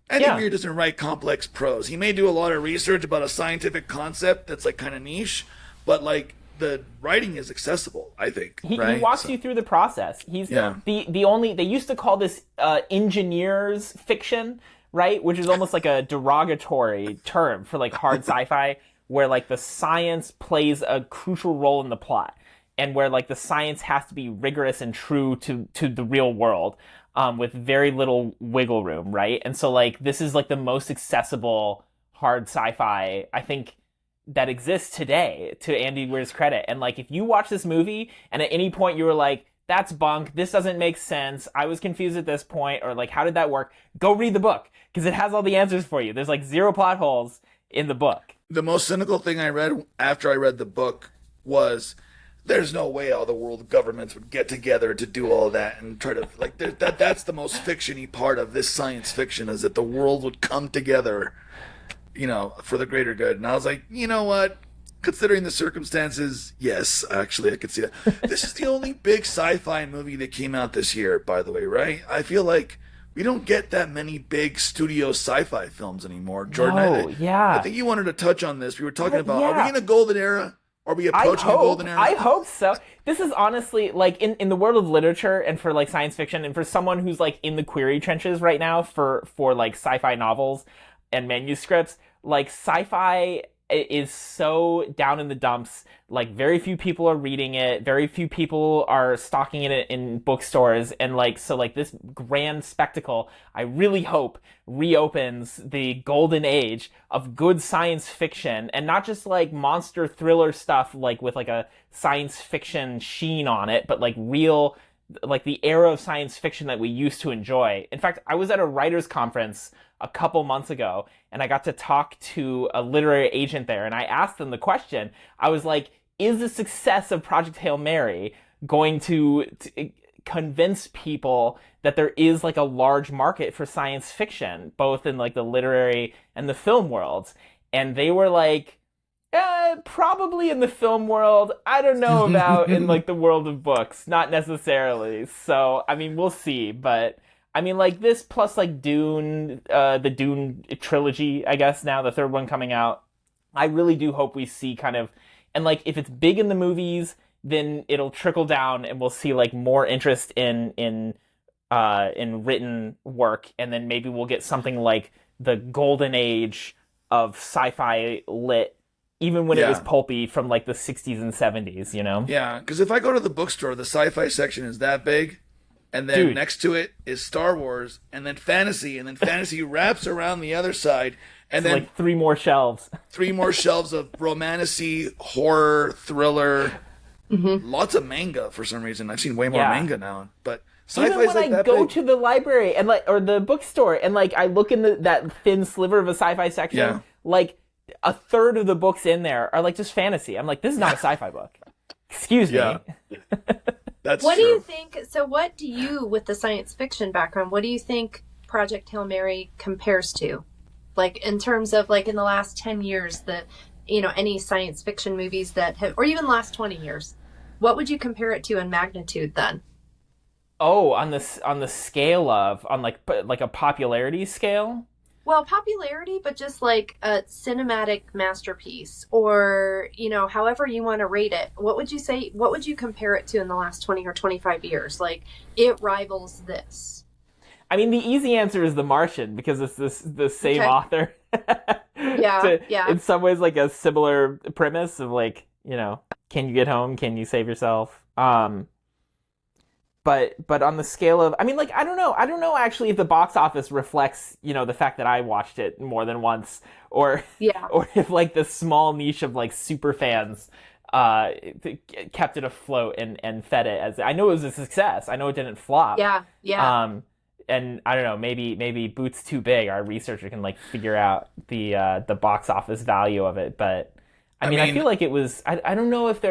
Andy Weir doesn't write complex prose. He may do a lot of research about a scientific concept that's like kind of niche, but like the writing is accessible, I think. He right? walks you through the process. He's the only. They used to call this engineers fiction, right? Which is almost like a derogatory term for like hard sci-fi, where like the science plays a crucial role in the plot, and where like the science has to be rigorous and true to the real world. With very little wiggle room, right? And so, like, this is, like, the most accessible hard sci-fi, I think, that exists today, to Andy Weir's credit. And, like, if you watch this movie, and at any point you were like, that's bunk, this doesn't make sense, I was confused at this point, or, like, how did that work? Go read the book, because it has all the answers for you. There's, like, 0 plot holes in the book. The most cynical thing I read after I read the book was... There's no way all the world governments would get together to do all that and try to like that's the most fiction-y part of this science fiction is that the world would come together, for the greater good. And I was like, you know what? Considering the circumstances, yes, actually I could see that. This is the only big sci-fi movie that came out this year, by the way, right? I feel like we don't get that many big studio sci-fi films anymore. Jordan, I think you wanted to touch on this. We were talking about, are we in a golden era? Are we approaching a golden era? I hope so. This is honestly, like, in the world of literature and for, like, science fiction and for someone who's, like, in the query trenches right now for like, sci-fi novels and manuscripts, like, sci-fi is so down in the dumps. Like, very few people are reading it. Very few people are stocking it in bookstores. And, like, so, like, this grand spectacle, I really hope, reopens the golden age of good science fiction. And not just, like, monster thriller stuff, like, with, like, a science fiction sheen on it, but, like, real... like the era of science fiction that we used to enjoy. In fact, I was at a writers' conference a couple months ago, and I got to talk to a literary agent there, and I asked them the question. I was like, is the success of Project Hail Mary going to convince people that there is like a large market for science fiction, both in like the literary and the film worlds? And they were like, Probably in the film world. I don't know about in like the world of books. Not necessarily. So, I mean, we'll see. But, I mean, like this plus like Dune, the Dune trilogy, I guess now, the third one coming out. I really do hope we see kind of, and like if it's big in the movies, then it'll trickle down and we'll see like more interest in written work. And then maybe we'll get something like the golden age of sci-fi lit, even when it was pulpy from like the 60s and 70s, you know? Yeah, because if I go to the bookstore, the sci-fi section is that big, and then next to it is Star Wars, and then fantasy wraps around the other side, and then like three more shelves. 3 more shelves of romantasy, horror, thriller, lots of manga for some reason. I've seen way more manga now, but sci-fi's even when like I that go big. to the library and like or the bookstore and like I look in that thin sliver of a sci-fi section, like a third of the books in there are like just fantasy. I'm like, this is not a sci-fi book. Excuse me. That's what true. do you think? So, what do you, with the science fiction background, what do you think Project Hail Mary compares to? Like in terms of like in the last 10 years, that any science fiction movies that have, or even the last 20 years, what would you compare it to in magnitude then? Oh, on the scale of like a popularity scale. Well, popularity, but just like a cinematic masterpiece, or however you want to rate it. What would you say? What would you compare it to in the last 20 or 25 years? Like it rivals this. I mean, the easy answer is The Martian because it's the same author. Yeah. In some ways, like a similar premise of like, can you get home? Can you save yourself? But on the scale of, I mean, like, I don't know actually if the box office reflects, the fact that I watched it more than once, or if like the small niche of like super fans kept it afloat and fed it as, I know it was a success. I know it didn't flop. Yeah. And I don't know, maybe Boot's too big. Our researcher can like figure out the box office value of it. But I mean, I feel like it was, I don't know if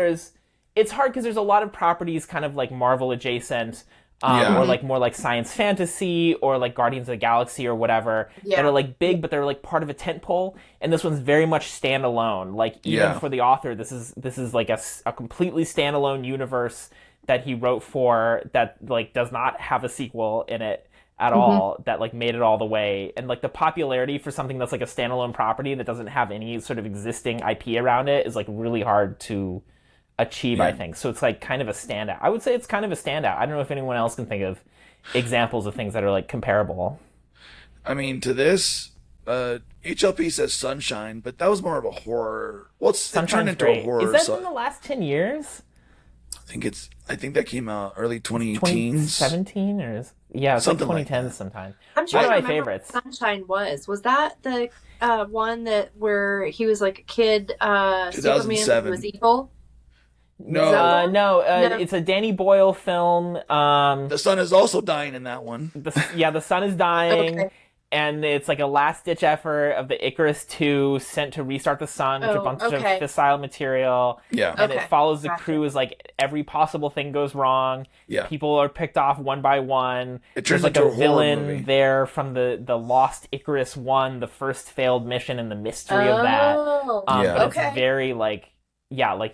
it's hard because there's a lot of properties kind of like Marvel adjacent, or like more like science fantasy or like Guardians of the Galaxy or whatever that are like big, but they're like part of a tentpole. And this one's very much standalone. Like even for the author, this is like a completely standalone universe that he wrote for that like does not have a sequel in it at all, that like made it all the way. And like the popularity for something that's like a standalone property that doesn't have any sort of existing IP around it is like really hard to achieve, I think. So it's like kind of a standout. I would say it's kind of a standout. I don't know if anyone else can think of examples of things that are like comparable. I mean, to this, HLP says Sunshine, but that was more of a horror. Well, it turned into a horror. Is that in the last 10 years? I think that came out early 2010s. 2017 or it's something like 2010 sometime. I'm trying One to of my remember favorites. what Sunshine was that the one that where he was like a kid Superman who was evil? No, it's a Danny Boyle film. The sun is also dying in that one. The sun is dying, and it's like a last-ditch effort of the Icarus II sent to restart the sun with a bunch of fissile material. Yeah. And it follows the crew as like every possible thing goes wrong. Yeah. People are picked off one by one. It turns There's like into a a horror villain movie. there from the Lost Icarus I, the first failed mission, and the mystery of that. But it's very like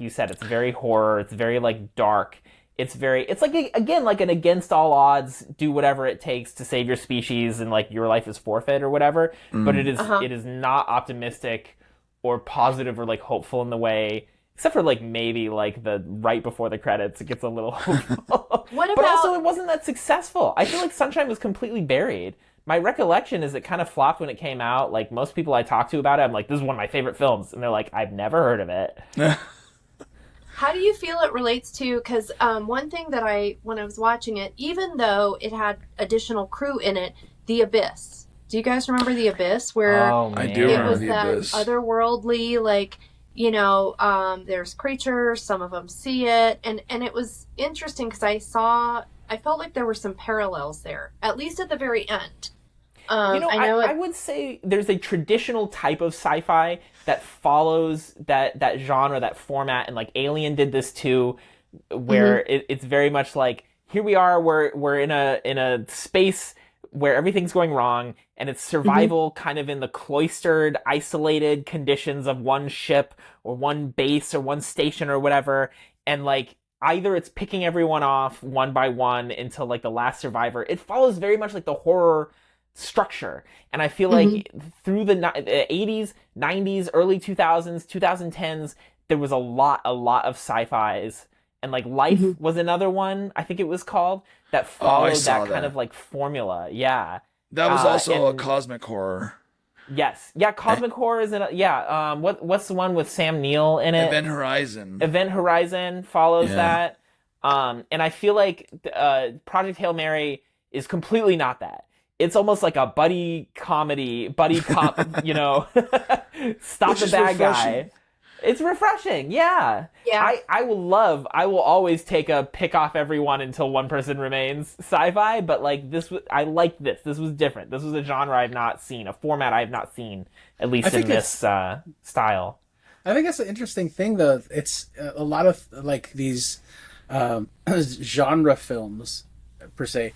you said, it's very horror. It's very like dark. It's like, again, like an against all odds, do whatever it takes to save your species and like your life is forfeit or whatever. But it is not optimistic or positive or like hopeful in the way, except for like maybe like the right before the credits, it gets a little hopeful. But also it wasn't that successful. I feel like Sunshine was completely buried. My recollection is it kind of flopped when it came out. Like most people I talk to about it, I'm like, this is one of my favorite films. And they're like, I've never heard of it. How do you feel it relates to, because one thing that when I was watching it, even though it had additional crew in it, The Abyss. Do you guys remember The Abyss? Where I do remember was The that Abyss. Otherworldly, like, there's creatures, some of them see it. And it was interesting because I felt like there were some parallels there, at least at the very end. I would say there's a traditional type of sci-fi that follows that genre, that format, and like Alien did this too, where it's very much like, here we are, we're in a space where everything's going wrong, and it's survival kind of in the cloistered, isolated conditions of one ship or one base or one station or whatever, and like either it's picking everyone off one by one until like the last survivor. It follows very much like the horror structure, and I feel like through the 80s, 90s, early 2000s, 2010s, there was a lot of sci-fis, and like Life was another one, I think it was called, that followed that kind of like formula. Yeah, that was also a cosmic horror. Yes, yeah, cosmic horror is what's the one with Sam Neill in it? Event Horizon follows that, and I feel like Project Hail Mary is completely not that. It's almost like a buddy cop, you know, stop the bad guy. It's refreshing, yeah. I will always take a pick off everyone until one person remains sci-fi, but like I liked this. This was different. This was a genre I've not seen, a format I've not seen, at least in this style. I think that's an interesting thing, though. It's a lot of like these genre films, per se.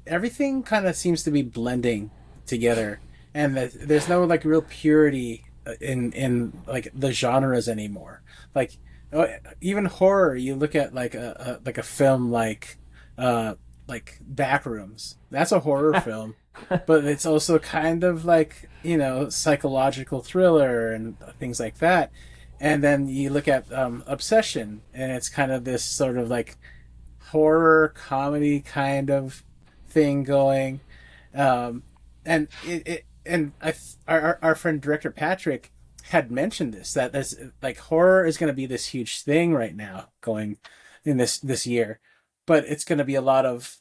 Everything kind of seems to be blending together, and there's no like real purity in like the genres anymore. Like even horror, you look at like a film like Backrooms. That's a horror film, but it's also kind of like, you know, psychological thriller and things like that. And then you look at Obsession, and it's kind of this sort of like horror comedy kind of thing going, and our friend director Patrick had mentioned that this like horror is going to be this huge thing right now going in this year, but it's going to be a lot of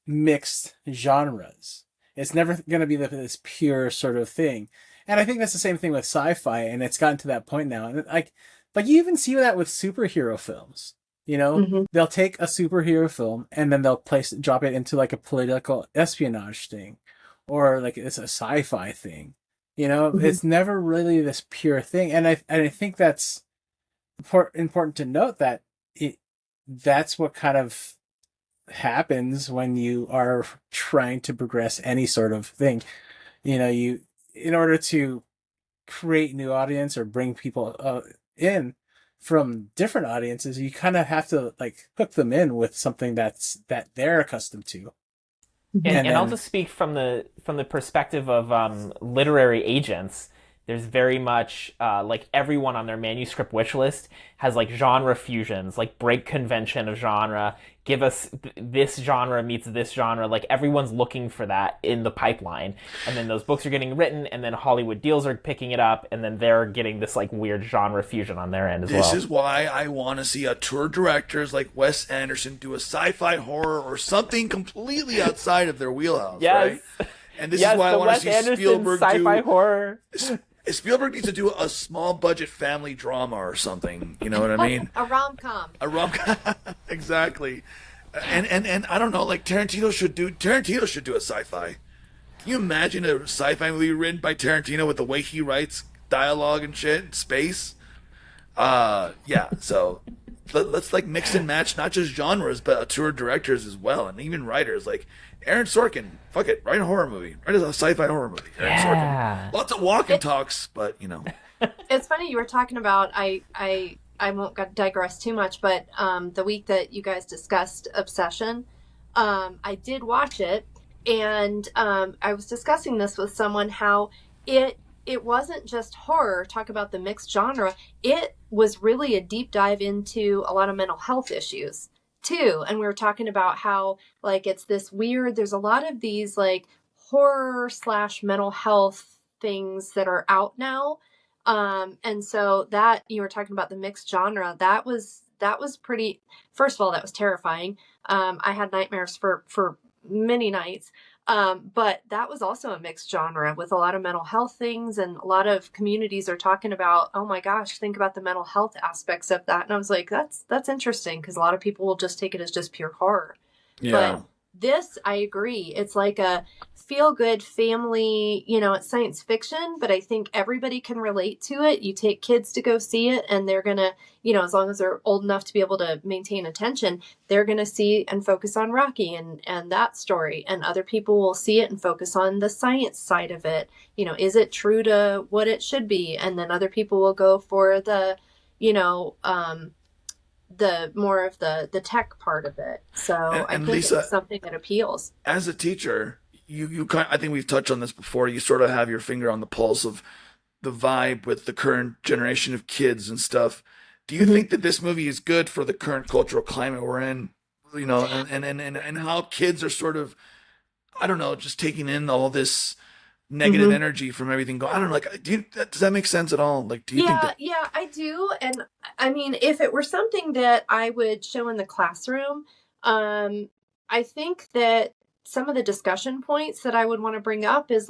mixed genres. It's never going to be this pure sort of thing, and I think that's the same thing with sci-fi, and it's gotten to that point now, and like you even see that with superhero films. You know, they'll take a superhero film and then they'll drop it into like a political espionage thing, or like it's a sci-fi thing. You know, it's never really this pure thing, and I think that's important to note that that's what kind of happens when you are trying to progress any sort of thing. You know, in order to create new audience or bring people in from different audiences, you kind of have to like hook them in with something that they're accustomed to. And I'll just speak from the perspective of literary agents. There's very much like everyone on their manuscript wish list has like genre fusions, like break convention of genre, give us this genre meets this genre. Like everyone's looking for that in the pipeline, and then those books are getting written, and then Hollywood deals are picking it up, and then they're getting this like weird genre fusion on their end as well. This is why I want to see tour directors like Wes Anderson do a sci-fi horror or something completely outside of their wheelhouse, right? And this is why I want to see Spielberg sci-fi horror. Spielberg needs to do a small budget family drama or something. You know what I mean? A rom-com. A rom-com. Exactly. And I don't know, like Tarantino should do a sci-fi. Can you imagine a sci-fi movie written by Tarantino with the way he writes dialogue and shit in space? Yeah, so let's like mix and match not just genres but tour directors as well, and even writers like Aaron Sorkin. Fuck it, write a horror movie. Write a sci-fi horror movie. Aaron Sorkin. Lots of walk and talks, but you know. It's funny you were talking about. I won't digress too much, but the week that you guys discussed Obsession, I did watch it, and I was discussing this with someone how it wasn't just horror. Talk about the mixed genre. It was really a deep dive into a lot of mental health issues too. And we were talking about how like it's this weird, there's a lot of these like horror / mental health things that are out now. And so that you were talking about the mixed genre, that was pretty, first of all, that was terrifying. I had nightmares for many nights. But that was also a mixed genre with a lot of mental health things, and a lot of communities are talking about, oh my gosh, think about the mental health aspects of that. And I was like, that's interesting, because a lot of people will just take it as just pure horror. Yeah. But this, I agree. It's like feel good family, it's science fiction, but I think everybody can relate to it. You take kids to go see it and they're going to, as long as they're old enough to be able to maintain attention, they're going to see and focus on Rocky and that story. And other people will see it and focus on the science side of it. Is it true to what it should be? And then other people will go for the more of the tech part of it. So I think Lisa, it's something that appeals. As a teacher, you I think we've touched on this before. You sort of have your finger on the pulse of the vibe with the current generation of kids and stuff. Do you think that this movie is good for the current cultural climate we're in? And how kids are sort of, I don't know, just taking in all this negative energy from everything going. I don't know, does that make sense at all? Do you think that? Yeah, I do. And I mean, if it were something that I would show in the classroom, I think that some of the discussion points that I would want to bring up is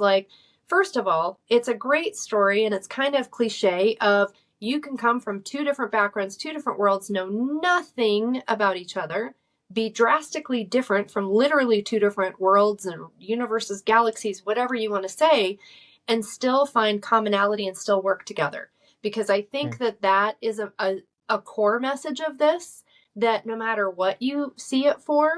first of all, it's a great story and it's kind of cliche of you can come from two different backgrounds, two different worlds, know nothing about each other, be drastically different from literally two different worlds and universes, galaxies, whatever you want to say, and still find commonality and still work together. Because I think that is a core message of this, that no matter what you see it for,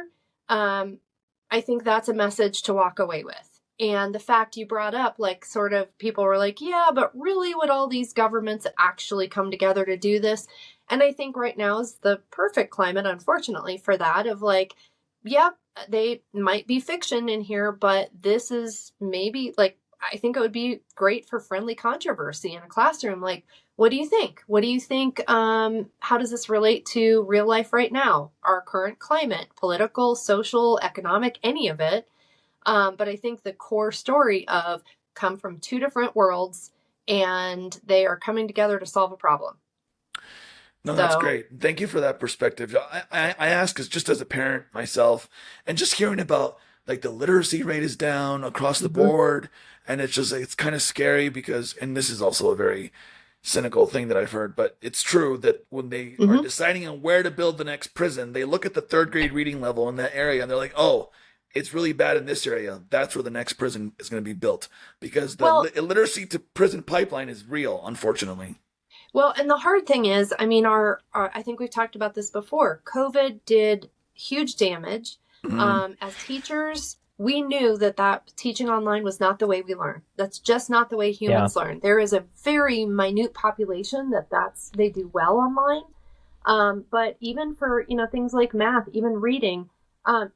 I think that's a message to walk away with. And the fact you brought up, sort of people were like, yeah, but really would all these governments actually come together to do this? And I think right now is the perfect climate, unfortunately, for that of they might be fiction in here, but this is maybe I think it would be great for friendly controversy in a classroom. What do you think? What do you think? How does this relate to real life right now? Our current climate, political, social, economic, any of it. But I think the core story of come from two different worlds and they are coming together to solve a problem. No, that's great. Thank you for that perspective. I ask just as a parent myself, and just hearing about the literacy rate is down across the board, and it's kind of scary because, and this is also a very cynical thing that I've heard, but it's true that when they are deciding on where to build the next prison, they look at the third grade reading level in that area and they're like, oh, it's really bad in this area. That's where the next prison is going to be built, because the illiteracy to prison pipeline is real, unfortunately. Well, and the hard thing is, I mean, I think we've talked about this before. COVID did huge damage. As teachers, we knew that teaching online was not the way we learn. That's just not the way humans learn. There is a very minute population they do well online. But even for, things like math, even reading,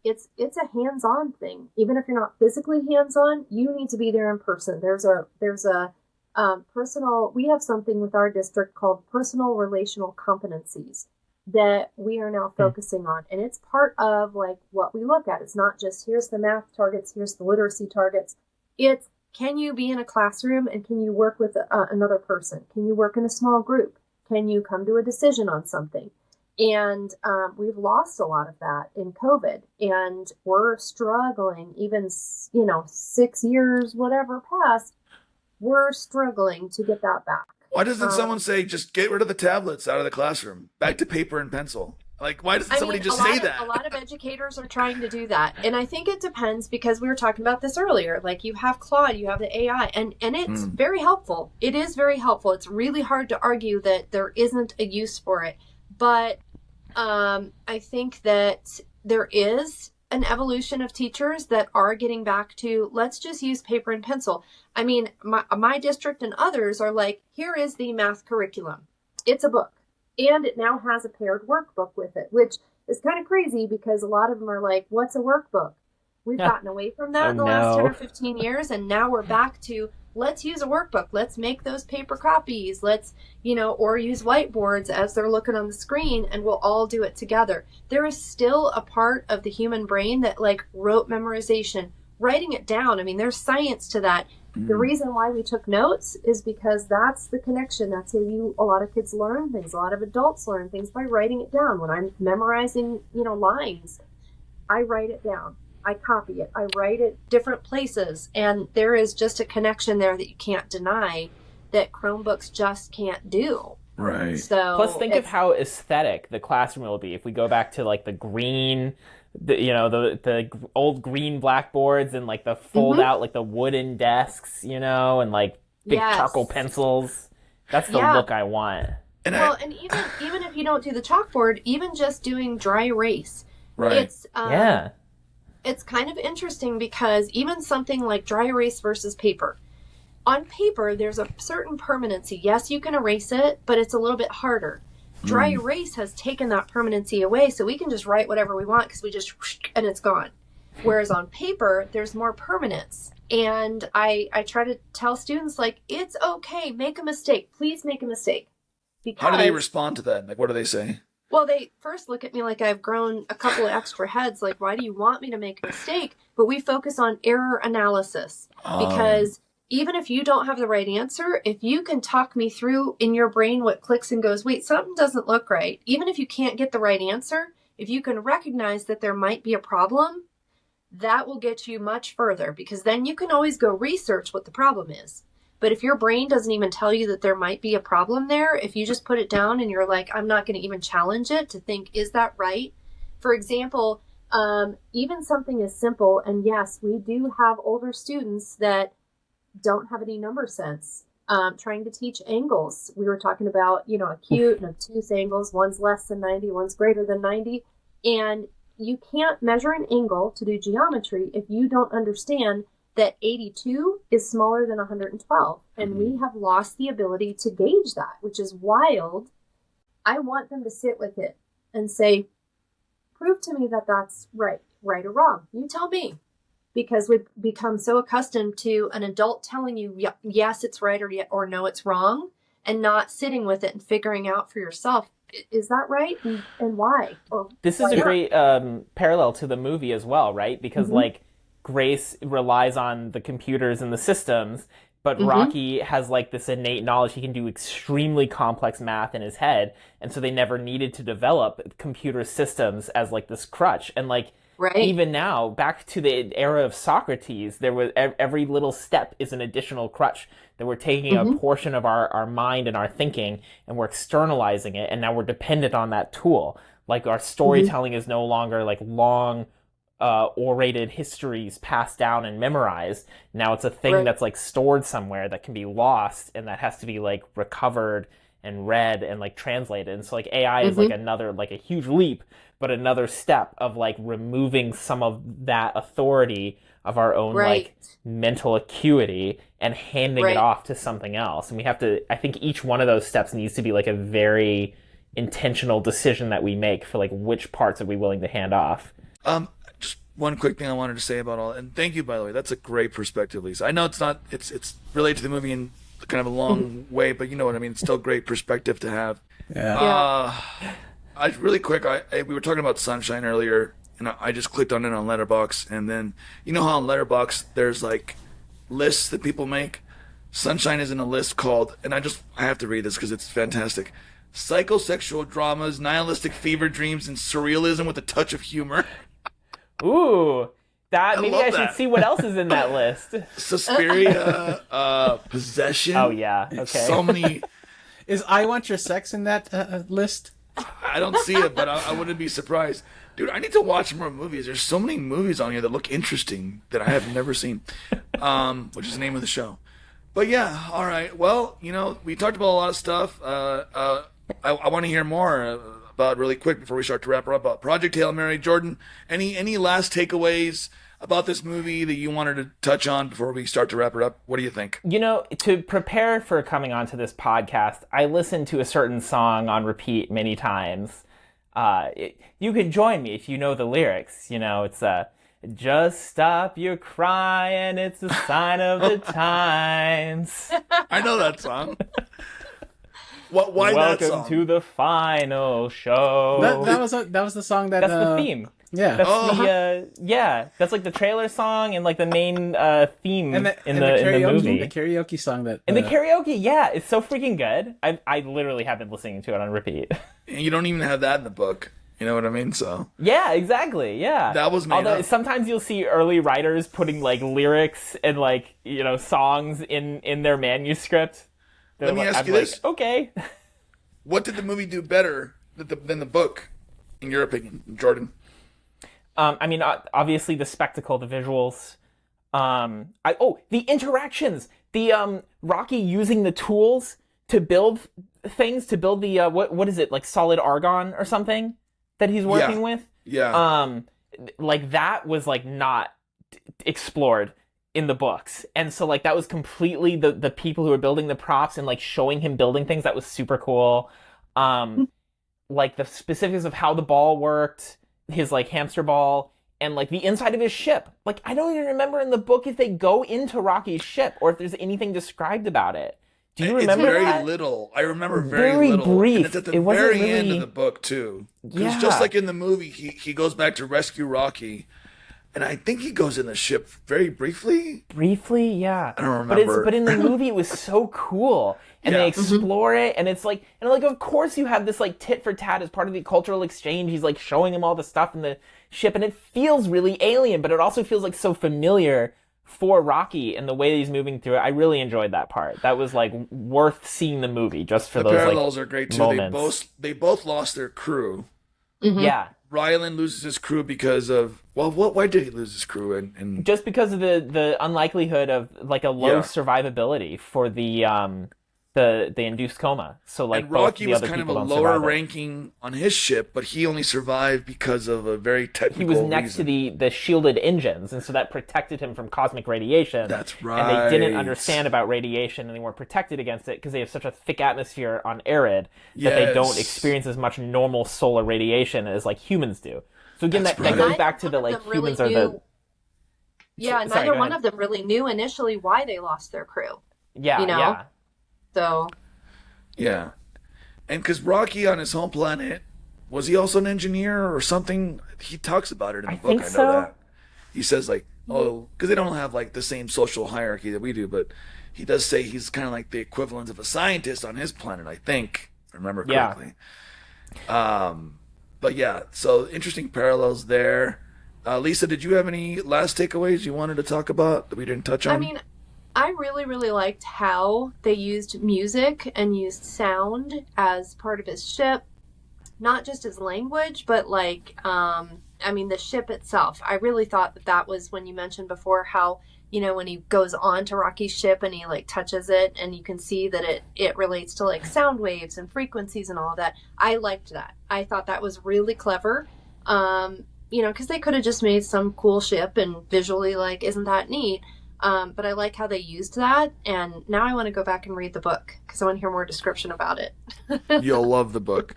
it's a hands-on thing. Even if you're not physically hands-on, you need to be there in person. There's a we have something with our district called personal relational competencies that we are now focusing on. And it's part of what we look at. It's not just here's the math targets, here's the literacy targets. It's can you be in a classroom and can you work with another person? Can you work in a small group? Can you come to a decision on something? And we've lost a lot of that in COVID, and we're struggling even, 6 years, whatever passed, we're struggling to get that back. Why doesn't someone say, just get rid of the tablets out of the classroom, back to paper and pencil? Why doesn't somebody just say that? A lot of educators are trying to do that. And I think it depends, because we were talking about this earlier. You have Claude, you have the AI, and it's very helpful. It is very helpful. It's really hard to argue that there isn't a use for it. But I think that there is an evolution of teachers that are getting back to, let's just use paper and pencil. I mean, my district and others are here is the math curriculum. It's a book, and it now has a paired workbook with it, which is kind of crazy because a lot of them are what's a workbook? We've gotten away from that in the last 10 or 15 years, and now we're back to, let's use a workbook. Let's make those paper copies. Let's, or use whiteboards as they're looking on the screen, and we'll all do it together. There is still a part of the human brain that rote memorization, writing it down. I mean, there's science to that. The reason why we took notes is because that's the connection. That's how a lot of kids learn things. A lot of adults learn things by writing it down. When I'm memorizing, lines, I write it down. I copy it. I write it different places. And there is just a connection there that you can't deny that Chromebooks just can't do. Right. So plus think of how aesthetic the classroom will be if we go back to the green the old green blackboards and like the fold out like the wooden desks, and like big charcoal pencils. That's the look I want. And even if you don't do the chalkboard, even just doing dry erase, right? It's kind of interesting because even something like dry erase versus paper. On paper, there's a certain permanency. Yes, you can erase it, but it's a little bit harder. Dry erase has taken that permanency away, so we can just write whatever we want because we just and it's gone. Whereas on paper, there's more permanence. And I try to tell students, like, it's okay, make a mistake. Please make a mistake. Because, how do they respond to that? Like, what do they say? Well, they first look at me like I've grown a couple of extra heads. Like, why do you want me to make a mistake? But we focus on error analysis because even if you don't have the right answer, if you can talk me through in your brain what clicks and goes, wait, something doesn't look right. Even if you can't get the right answer, if you can recognize that there might be a problem, that will get you much further because then you can always go research what the problem is. But if your brain doesn't even tell you that there might be a problem there, if you just put it down and you're like, I'm not going to even challenge it to think, is that right? For example, even something as simple, and yes, we do have older students that don't have any number sense. Trying to teach angles. We were talking about, acute and obtuse angles. One's less than 90, one's greater than 90. And you can't measure an angle to do geometry if you don't understand that 82 is smaller than 112. And we have lost the ability to gauge that, which is wild. I want them to sit with it and say, prove to me that that's right or wrong. You tell me. Because we've become so accustomed to an adult telling you, yes, it's right, or no, it's wrong, and not sitting with it and figuring out for yourself, is that right? And why? Or this is a great parallel to the movie as well, right? Because, like, Grace relies on the computers and the systems, but Rocky has, like, this innate knowledge. He can do extremely complex math in his head, and so they never needed to develop computer systems as, like, this crutch. And, like, even now, back to the era of Socrates, there was every little step is an additional crutch that we're taking a portion of our mind and our thinking and we're externalizing it, and now we're dependent on that tool. Like, our storytelling is no longer like long orated histories passed down and memorized. Now it's a thing that's like stored somewhere that can be lost and that has to be like recovered and read and like translated. And so like AI is like another, like a huge leap, but another step of like removing some of that authority of our own like mental acuity and handing it off to something else. And we have to, I think each one of those steps needs to be like a very intentional decision that we make for like which parts are we willing to hand off. Just one quick thing I wanted to say about all, and thank you, by the way. That's a great perspective, Lisa. I know it's not, it's related to the movie in kind of a long way, but you know what I mean. It's still great perspective to have. Really quick, we were talking about Sunshine earlier, and I just clicked on it on Letterboxd, and then you know how on Letterboxd there's like lists that people make. Sunshine is in a list called, and I have to read this because it's fantastic. Psychosexual dramas, nihilistic fever dreams, and surrealism with a touch of humor. Ooh, maybe I should see what else is in that list. Suspiria, Possession. Oh yeah, okay. So many. Is I Want Your Sex in that list? I don't see it, but I wouldn't be surprised. Dude, I need to watch more movies. There's so many movies on here that look interesting that I have never seen, which is the name of the show. But yeah, all right. Well, you know, we talked about a lot of stuff. I want to hear more about really quick before we start to wrap her up about Project Hail Mary. Jordan, any last takeaways about this movie that you wanted to touch on before we start to wrap it up? What do you think? You know, to prepare for coming onto this podcast, I listened to a certain song on repeat many times. You can join me if you know the lyrics. You know, it's just stop your crying, it's a sign of the times. I know that song. Why that song? Welcome to the final show. That was the song that... That's the theme. Yeah. That's that's like the trailer song and like the main theme in the movie. The karaoke song that... And the karaoke, yeah, it's so freaking good. I literally have been listening to it on repeat. And you don't even have that in the book. You know what I mean? So yeah, exactly. Yeah, that was made up. Sometimes you'll see early writers putting like lyrics and like, you know, songs in their manuscript. Let me ask you this. Okay. What did the movie do better than the book, in your opinion, Jordan? I mean, obviously the spectacle, the visuals. The interactions, the Rocky using the tools to build things, to build the what is it, like solid argon or something that he's working with. Yeah. Like that was like not explored in the books, and so like that was completely the people who were building the props and like showing him building things. That was super cool. Like the specifics of how the ball worked, his like hamster ball, and like the inside of his ship. Like I don't even remember in the book if they go into Rocky's ship or if there's anything described about it. Do you remember it's very that? little. I remember very little. Brief. And it's at the It wasn't very really... end of the book too. Because Yeah. just like in the movie, he goes back to rescue Rocky, and I think he goes in the ship very briefly. Briefly, yeah. I don't remember. But in the movie it was so cool. And Yeah. they explore it, and it's like, and like of course you have this like tit for tat as part of the cultural exchange. He's like showing him all the stuff in the ship, and it feels really alien, but it also feels like so familiar for Rocky and the way that he's moving through it. I really enjoyed that part. That was like worth seeing the movie just for The those parallels like are great too. moments. They both lost their crew. Yeah. Ryland loses his crew because of why did he lose his crew? And Just because of the unlikelihood of like a low Yeah. survivability for the induced coma. So like and Rocky both the was other kind of a people don't lower survive it. ranking on his ship, but he only survived because of a very technical He was next reason. to the shielded engines, and so that protected him from cosmic radiation. That's And they didn't right. understand about radiation, and they weren't protected against it because they have such a thick atmosphere on Arid that they don't Yes. experience as much normal solar radiation as like humans do. So again, That's that right. goes back to the Neither like one of them humans really are the knew- Yeah, Sorry, neither go one ahead. of them really knew initially why they lost their crew. yeah you know? yeah. So Yeah. And because Rocky on his home planet, was he also an engineer or something? He talks about it in the I book. think I know so. that. He says, like, because they don't have, like, the same social hierarchy that we do, but he does say he's kind of like the equivalent of a scientist on his planet, I think, if I remember Yeah. correctly. But yeah, so interesting parallels there. Lisa, did you have any last takeaways you wanted to talk about that we didn't touch on? I mean, I really, really liked how they used music and used sound as part of his ship, not just as language, but like, I mean, the ship itself. I really thought that was when you mentioned before how, you know, when he goes on to Rocky's ship and he like touches it and you can see that it relates to like sound waves and frequencies and all of that. I liked that. I thought that was really clever. You know, because they could have just made some cool ship and visually like, isn't that neat? But I like how they used that, and now I want to go back and read the book because I want to hear more description about it. You'll love the book.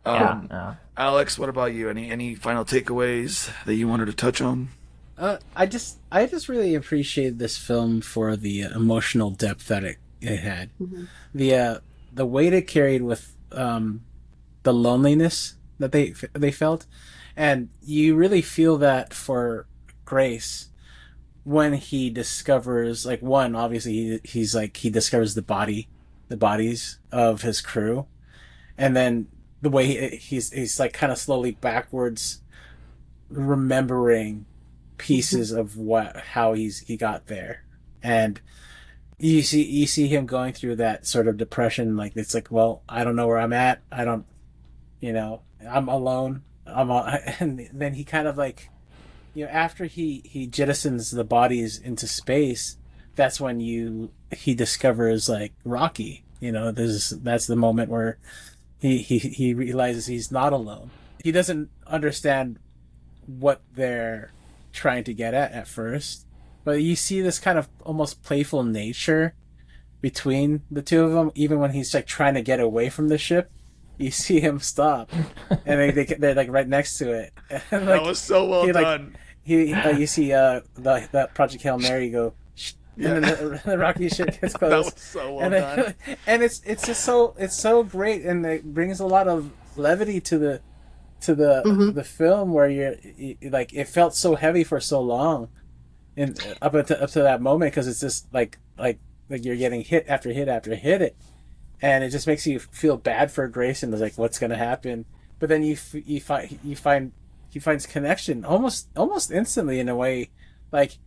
Yeah. Alex, what about you? Any final takeaways that you wanted to touch on? I just really appreciated this film for the emotional depth that it had. Mhm. The weight it carried with the loneliness that they felt, and you really feel that for Grace when he discovers, like, one, obviously he's like, he discovers the bodies of his crew, and then the way he's like kind of slowly backwards remembering pieces of how he got there, and you see him going through that sort of depression. Like, it's like, well, I don't know where I'm at. I don't, I'm alone. And then he kind of like, after he jettisons the bodies into space, that's when he discovers like Rocky. That's the moment where he realizes he's not alone. He doesn't understand what they're trying to get at first, but you see this kind of almost playful nature between the two of them. Even when he's like trying to get away from the ship, you see him stop, and they're like right next to it. And, like, that was so well done. You see that Project Hail Mary go, and then the Rocky ship gets close. That was so well done. And it's just so great, and it brings a lot of levity to the film, where you like, it felt so heavy for so long, and up to that moment, because it's just like you're getting hit after hit after hit, and it just makes you feel bad for Grace, and it's like, what's gonna happen? But then he finds connection almost instantly, in a way, like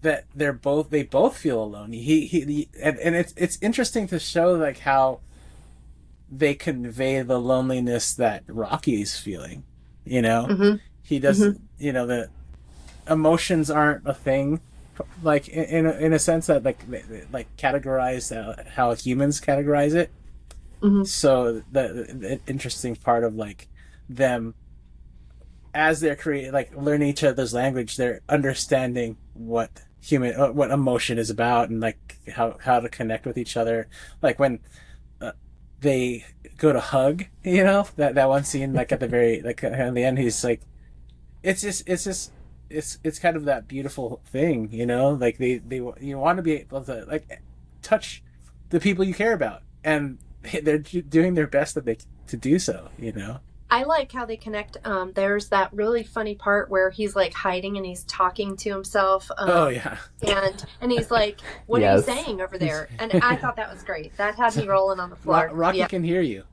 that they both feel alone. And it's interesting to show like how they convey the loneliness that Rocky is feeling, he doesn't, the emotions aren't a thing, like in a sense that like categorize how humans categorize it. So the interesting part of like them as they're learning each other's language, they're understanding what emotion is about, and like how to connect with each other. Like when they go to hug, that one scene, like at the very at the end, he's like, it's kind of that beautiful thing, like they you want to be able to like touch the people you care about, and they're doing their best to do so. I like how they connect. There's that really funny part where he's like hiding and he's talking to himself. Oh yeah. And he's like, "What are you saying over there?" And I thought that was great. That had me rolling on the floor. Rocky can hear you.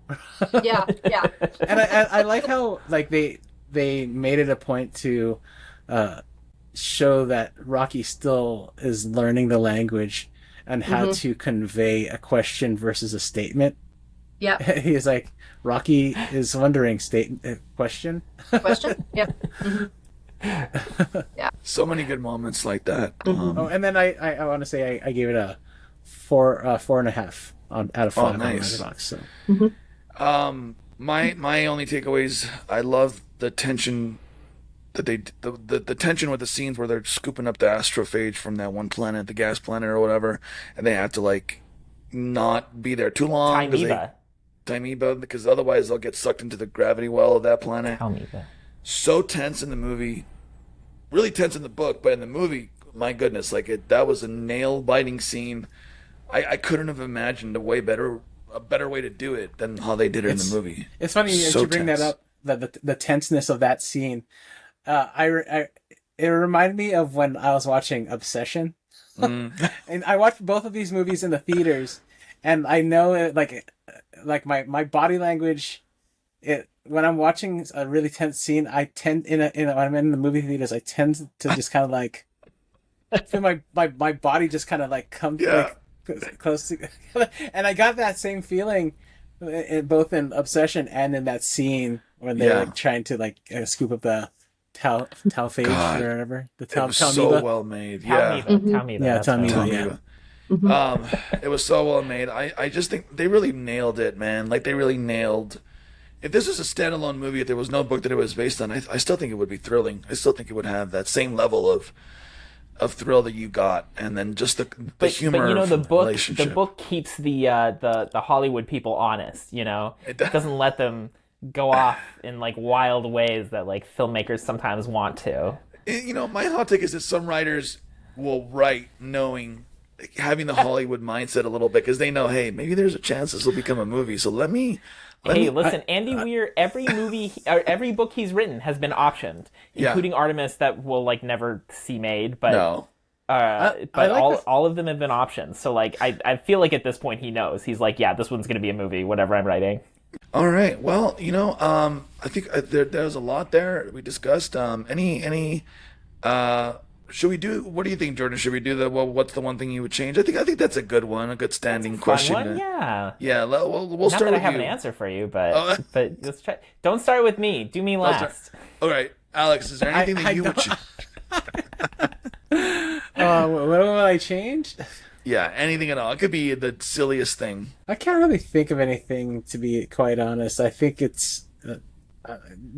Yeah. And I like how like they made it a point to show that Rocky still is learning the language and how to convey a question versus a statement. Yeah. He's like, Rocky is wondering, question? Question? Yep. Yeah. So many good moments like that. And then I want to say I gave it a 4.5 out of 5 nice. on Letterboxd. So. My only takeaways, I love the tension that the tension with the scenes where they're scooping up the astrophage from that one planet, the gas planet or whatever, and they have to like not be there too long. Timeba, because otherwise they'll get sucked into the gravity well of that planet. So tense in the movie, really tense in the book, but in the movie, my goodness, that was a nail-biting scene. I couldn't have imagined a better way to do it than how they did it in the movie. It's funny that you bring that up, the tenseness of that scene. It reminded me of when I was watching Obsession, and I watched both of these movies in the theaters, and I know it like my body language, when I'm watching a really tense scene, I tend when I'm in the movie theaters, I tend to just kind of like feel my body just kind of like come close to, and I got that same feeling both in Obsession and in that scene when they're like trying to like scoop up the Talphage or whatever. It was so well made. Talmiba. It was so well made. I just think they really nailed it, man. Like they really nailed. If this was a standalone movie, if there was no book that it was based on, I still think it would be thrilling. I still think it would have that same level of thrill that you got, and then just the humor. But the book keeps the Hollywood people honest. It doesn't let them go off in like wild ways that like filmmakers sometimes want to. My hot take is that some writers will write having the Hollywood mindset a little bit, because they know, hey, maybe there's a chance this will become a movie. So listen, Andy Weir, every movie or every book he's written has been optioned, including Artemis, that we'll like never see made. But no. All of them have been options. So like I feel like at this point he knows. He's like, yeah, this one's gonna be a movie, whatever I'm writing. All right. Well, I think there's a lot there we discussed. Should we do? What do you think, Jordan? Should we do what's the one thing you would change? I think that's a good one, a good standing question. One, yeah. Yeah. We'll Not start that with I have you. an answer for you, but let's try. Don't start with me. Do me last. All right, Alex. Is there anything that you would change? What would I change? Yeah, anything at all. It could be the silliest thing. I can't really think of anything, to be quite honest. I think it's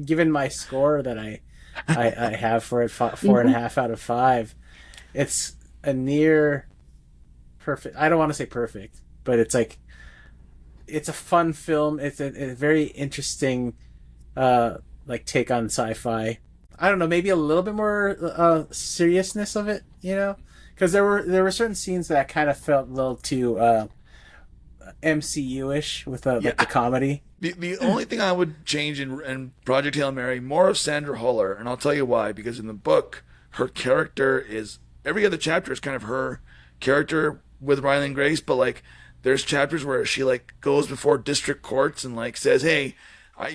given my score that I have for it, 4.5 out of 5. It's a near perfect. I don't want to say perfect, but it's like it's a fun film. It's a very interesting take on sci-fi. I don't know, maybe a little bit more seriousness of it, because there were certain scenes that kind of felt a little too MCU-ish with the comedy. The only thing I would change in Project Hail Mary, more of Sandra Huller, and I'll tell you why. Because in the book, her character is every other chapter is kind of her character with Ryland Grace, but like there's chapters where she like goes before district courts and like says, "Hey,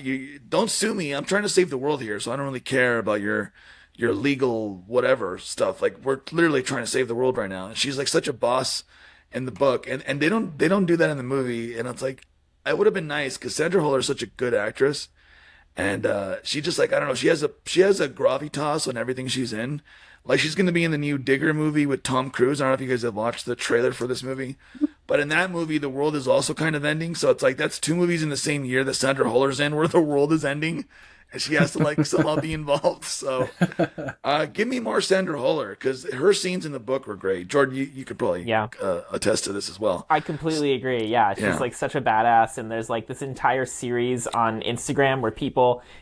you don't sue me. I'm trying to save the world here, so I don't really care about your legal whatever stuff. Like we're literally trying to save the world right now." And she's like such a boss in the book, and they don't do that in the movie, and it's like. It would have been nice because Sandra Huller is such a good actress, And she just like, I don't know, she has a gravitas on everything she's in. Like, she's going to be in the new Digger movie with Tom Cruise. I don't know if you guys have watched the trailer for this movie. But in that movie, the world is also kind of ending. So it's like, that's 2 movies in the same year that Sandra Huller's in where the world is ending. And she has to, like, somehow be involved. So give me more Sandra Huller, because her scenes in the book were great. Jordan, you could probably attest to this as well. I completely agree. Yeah, she's like such a badass. And there's like this entire series on Instagram where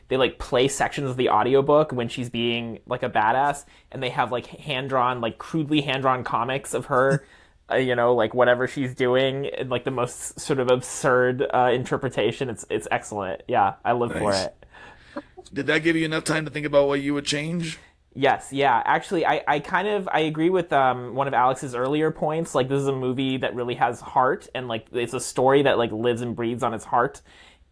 they like play sections of the audiobook when she's being like a badass. And they have like crudely hand-drawn comics of her, like whatever she's doing, and like the most sort of absurd interpretation. It's excellent. Yeah, I live for it. Did that give you enough time to think about what you would change? Yes, yeah. Actually, I agree with one of Alex's earlier points. Like, this is a movie that really has heart, and like it's a story that like lives and breathes on its heart.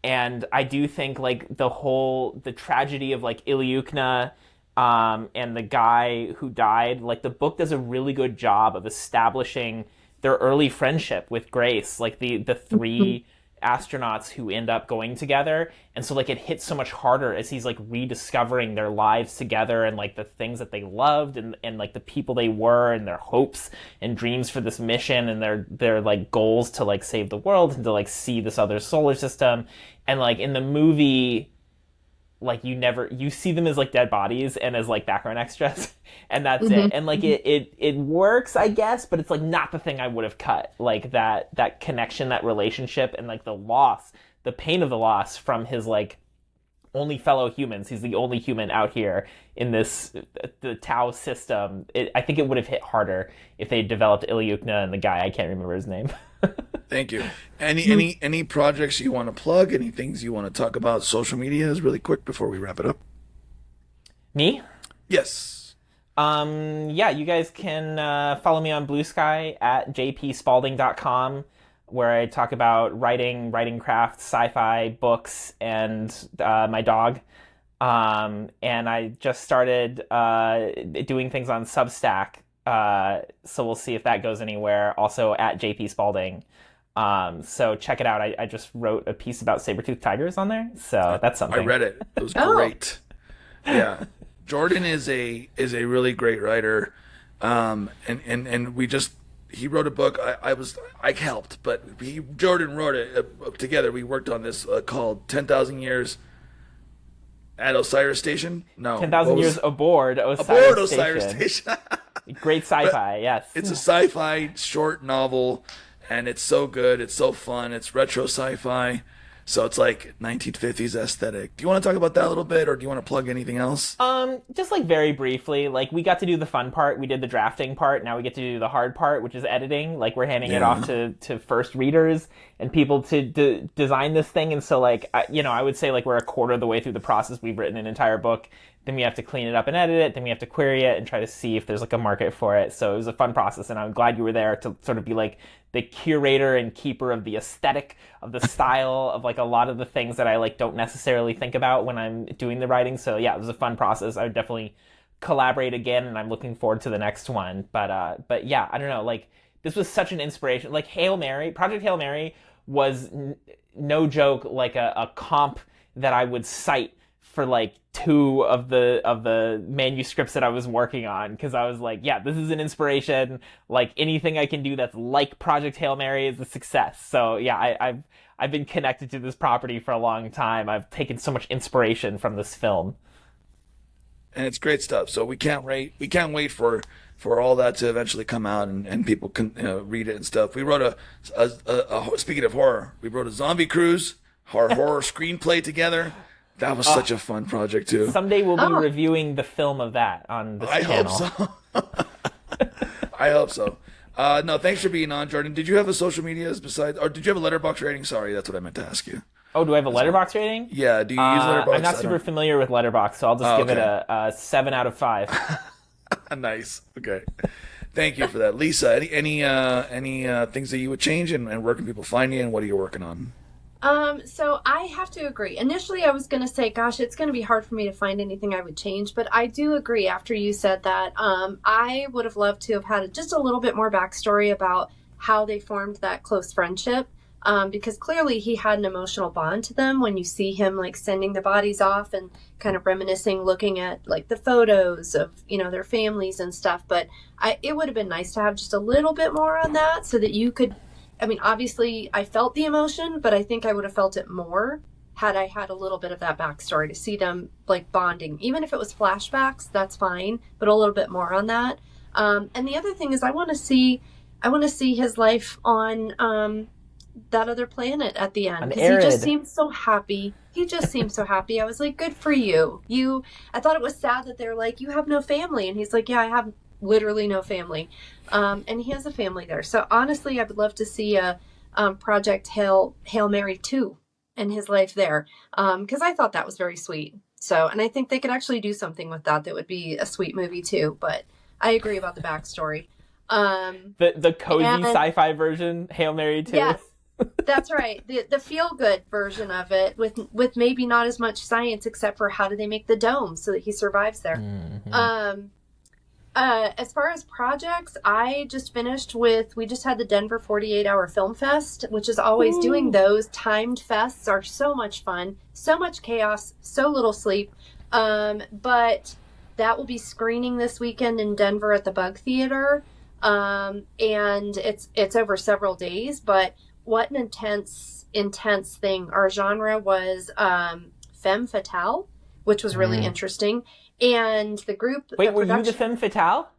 And I do think like the tragedy of like Ilyukna and the guy who died, like the book does a really good job of establishing their early friendship with Grace, like the 3 astronauts who end up going together. And so like it hits so much harder as he's like rediscovering their lives together, and like the things that they loved, and like the people they were, and their hopes and dreams for this mission, and their like goals to like save the world and to like see this other solar system. And like in the movie, like you see them as like dead bodies and as like background extras, and that's it. And like it works, I guess, but it's like not the thing I would have cut. Like that connection, that relationship, and like the pain of the loss from his like only fellow humans. He's the only human out here in the Tau system. I think it would have hit harder if they developed Ilyukna and the guy, I can't remember his name. Thank you. Any projects you want to plug? Any things you want to talk about? Social media is really quick before we wrap it up. Me? Yes. Yeah, you guys can follow me on Blue Sky at jpspalding.com, where I talk about writing craft, sci-fi, books, and my dog. And I just started doing things on Substack. So we'll see if that goes anywhere. Also at JP Spalding. So check it out. I just wrote a piece about saber-toothed tigers on there. So that's something. I read it. It was great. Yeah. Jordan is a really great writer. And he wrote a book. I helped, but Jordan wrote it together. We worked on this called 10,000 Years at Osiris Station. No, 10,000 Years aboard Osiris Station. Osiris Station. Great sci-fi, yes. It's a sci-fi short novel, and it's so good. It's so fun. It's retro sci-fi. So it's like 1950s aesthetic. Do you want to talk about that a little bit, or do you want to plug anything else? Just like very briefly, like we got to do the fun part. We did the drafting part. Now we get to do the hard part, which is editing. Like we're handing it off to first readers and people to design this thing. And so like, I would say like we're a quarter of the way through the process. We've written an entire book. Then we have to clean it up and edit it. Then we have to query it and try to see if there's like a market for it. So it was a fun process, and I'm glad you were there to sort of be like the curator and keeper of the aesthetic, of the style, of like a lot of the things that I like don't necessarily think about when I'm doing the writing. So yeah, it was a fun process. I would definitely collaborate again, and I'm looking forward to the next one. But yeah, I don't know. Like this was such an inspiration. Like Project Hail Mary was no joke like a comp that I would cite for like 2 of the manuscripts that I was working on, because I was like, yeah, this is an inspiration. Like anything I can do that's like Project Hail Mary is a success. So yeah, I've been connected to this property for a long time. I've taken so much inspiration from this film, and it's great stuff. So we can't wait for all that to eventually come out and people can read it and stuff. We wrote a speaking of horror, we wrote a zombie cruise horror screenplay together. That was such a fun project too. Someday we'll be reviewing the film of that on this channel. I hope so. No, thanks for being on, Jordan. Did you have a social medias besides, or did you have a Letterboxd rating? Sorry, that's what I meant to ask you. Oh, do I have a Letterboxd rating? Yeah, do you use Letterboxd? I'm not super familiar with Letterboxd, so I'll just give it a 7 out of 5. Nice. Okay. Thank you for that. Lisa, any things that you would change, and where can people find you, and what are you working on? So I have to agree. Initially, I was going to say, gosh, it's going to be hard for me to find anything I would change, but I do agree after you said that. I would have loved to have had just a little bit more backstory about how they formed that close friendship. because clearly he had an emotional bond to them when you see him like sending the bodies off and kind of reminiscing, looking at like the photos of, you know, their families and stuff. But it would have been nice to have just a little bit more on that so that you could, I mean, obviously I felt the emotion, but I think I would have felt it more had I had a little bit of that backstory to see them like bonding. Even if it was flashbacks, that's fine, but a little bit more on that. And the other thing is I want to see his life on that other planet at the end, because he just seemed so happy. I was like, good for you. I thought it was sad that they're like, you have no family. And he's like, yeah, I have literally no family. And he has a family there. So honestly, I would love to see a Project Hail Mary 2 and his life there. Because I thought that was very sweet. So, and I think they could actually do something with that would be a sweet movie too. But I agree about the backstory. The cozy sci-fi version, Hail Mary 2. Yes, that's right. The feel-good version of it with maybe not as much science except for how do they make the dome so that he survives there. Mm-hmm. As far as projects, I just finished we just had the Denver 48-hour Film Fest, which is always doing those. Timed fests are so much fun, so much chaos, so little sleep. But that will be screening this weekend in Denver at the Bug Theater. And it's over several days, but what an intense thing. Our genre was femme fatale, which was really interesting. And the group... Wait, were you the femme fatale?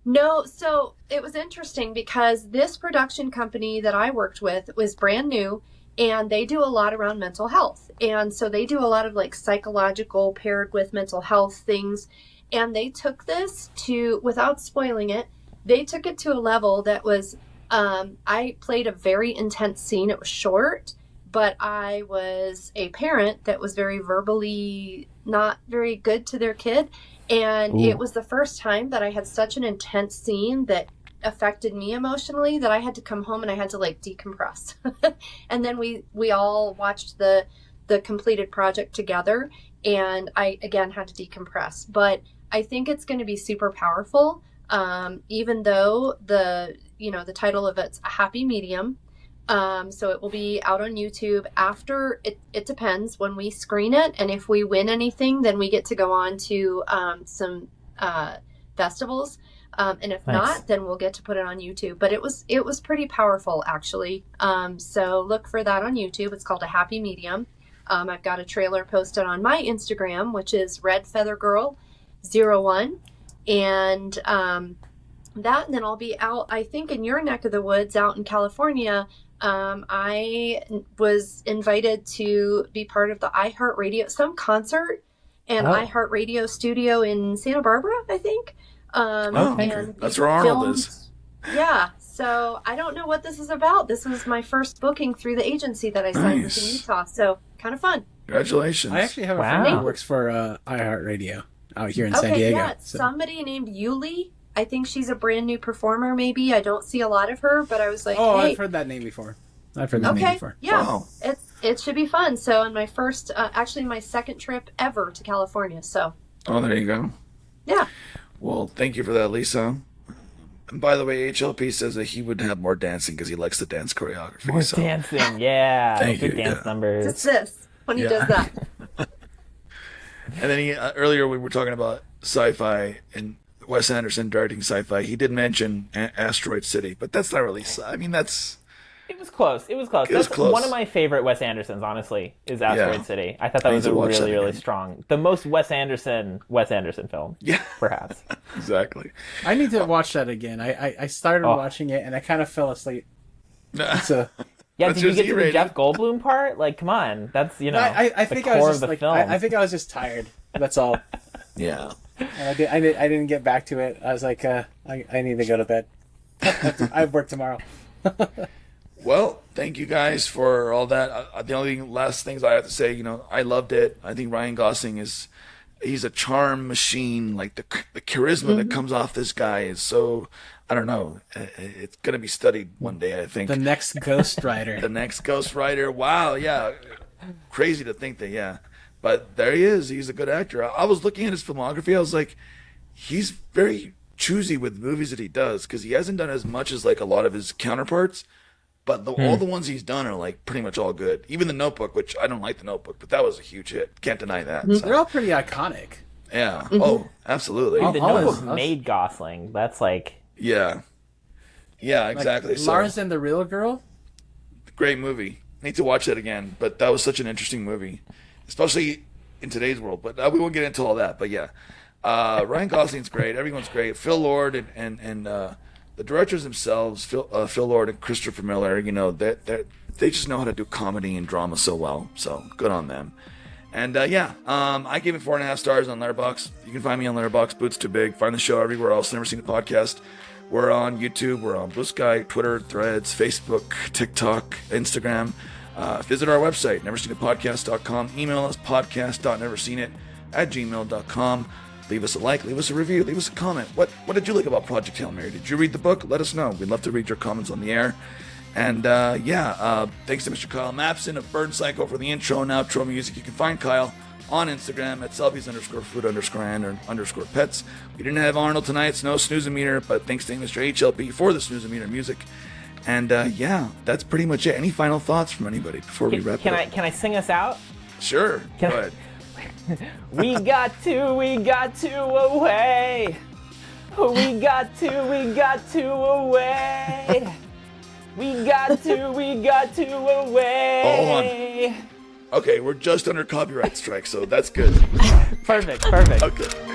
No, so it was interesting because this production company that I worked with was brand new, and they do a lot around mental health. And so they do a lot of like psychological paired with mental health things. And they took this to, without spoiling it, they took it to a level that was, I played a very intense scene. It was short, but I was a parent that was very verbally not very good to their kid. And it was the first time that I had such an intense scene that affected me emotionally that I had to come home and I had to like decompress. And then we all watched the completed project together, and I again had to decompress. But I think it's going to be super powerful. Even though the title of it's a happy medium. So it will be out on YouTube after it depends when we screen it. And if we win anything, then we get to go on to, some, festivals. And if not, then we'll get to put it on YouTube, but it was pretty powerful actually. So look for that on YouTube. It's called A Happy Medium. I've got a trailer posted on my Instagram, which is redfeathergirl01. And that, and then I'll be out, I think, in your neck of the woods out in California. I was invited to be part of the iHeartRadio, some concert and iHeartRadio studio in Santa Barbara, I think. And that's where Arnold is. Yeah. So I don't know what this is about. This was my first booking through the agency that I signed with in Utah. So kind of fun. Congratulations. I actually have a friend who works for iHeartRadio out here in San Diego. Yeah, so. Somebody named Yuli. I think she's a brand new performer, maybe. I don't see a lot of her, but I was like, hey. I've heard that name before. Yeah. Wow. It should be fun. So, on my first, actually my second trip ever to California. So. Oh, there you go. Yeah. Well, thank you for that, Lisa. And by the way, HLP says that he would have more dancing because he likes the dance choreography. More dancing, yeah. Thank Good you, dance numbers. Just this, when he does that. And then earlier we were talking about sci-fi and Wes Anderson directing sci-fi. He did mention Asteroid City, but that's not really. I mean, that's. It was close. That's close. One of my favorite Wes Andersons, honestly, is Asteroid City. I thought that was a really strong, the most Wes Anderson film. Yeah, perhaps. Exactly. I need to watch that again. I started watching it and I kind of fell asleep. So. Yeah, did you get to the Jeff Goldblum part? Like, come on, that's I think I was just film. I think I was just tired. That's all. Yeah. And I didn't get back to it. I was like, I need to go to bed. I have work tomorrow. Well, thank you guys for all that. The only last things I have to say, I loved it. I think Ryan Gosling he's a charm machine. Like the charisma that comes off this guy is so, I don't know. It's going to be studied one day, I think. The next Ghost Rider. The next Ghost Rider. Wow. Yeah. Crazy to think that. Yeah. But there he is. He's a good actor. I was looking at his filmography. I was like, he's very choosy with movies that he does because he hasn't done as much as like a lot of his counterparts. But all the ones he's done are like pretty much all good. Even The Notebook, which I don't like The Notebook, but that was a huge hit. Can't deny that. So. They're all pretty iconic. Yeah. Oh, absolutely. The Notebook made Gosling. That's like... Yeah. Yeah, exactly. Like Lars and the Real Girl? Great movie. Need to watch that again. But that was such an interesting movie. Especially in today's world. But we won't get into all that. But yeah. Ryan Gosling's great. Everyone's great. Phil Lord and the directors themselves, Phil Lord and Christopher Miller, you know, they just know how to do comedy and drama so well. So good on them. And I gave it 4.5 stars on Letterboxd. You can find me on Letterboxd. Boots Too Big. Find the show everywhere else. Never Seen a Podcast. We're on YouTube. We're on Blue Sky, Twitter, Threads, Facebook, TikTok, Instagram. Visit our website, neverseenitpodcast.com. Email us, podcast.neverseenit@gmail.com. Leave us a like, leave us a review, leave us a comment. What did you like about Project Hail Mary? Did you read the book? Let us know. We'd love to read your comments on the air. And thanks to Mr. Kyle Mapson of Bird Psycho for the intro and outro music. You can find Kyle on Instagram at selfies_food_and_pets. We didn't have Arnold tonight, so no snooze-o-meter, but thanks to Mr. HLP for the snooze-o-meter music. And that's pretty much it. Any final thoughts from anybody before we wrap up? Can I sing us out? Sure. Go ahead. We got to away. We got to away. We got to away. Hold on. Okay, we're just under copyright strike, so that's good. Perfect. Okay.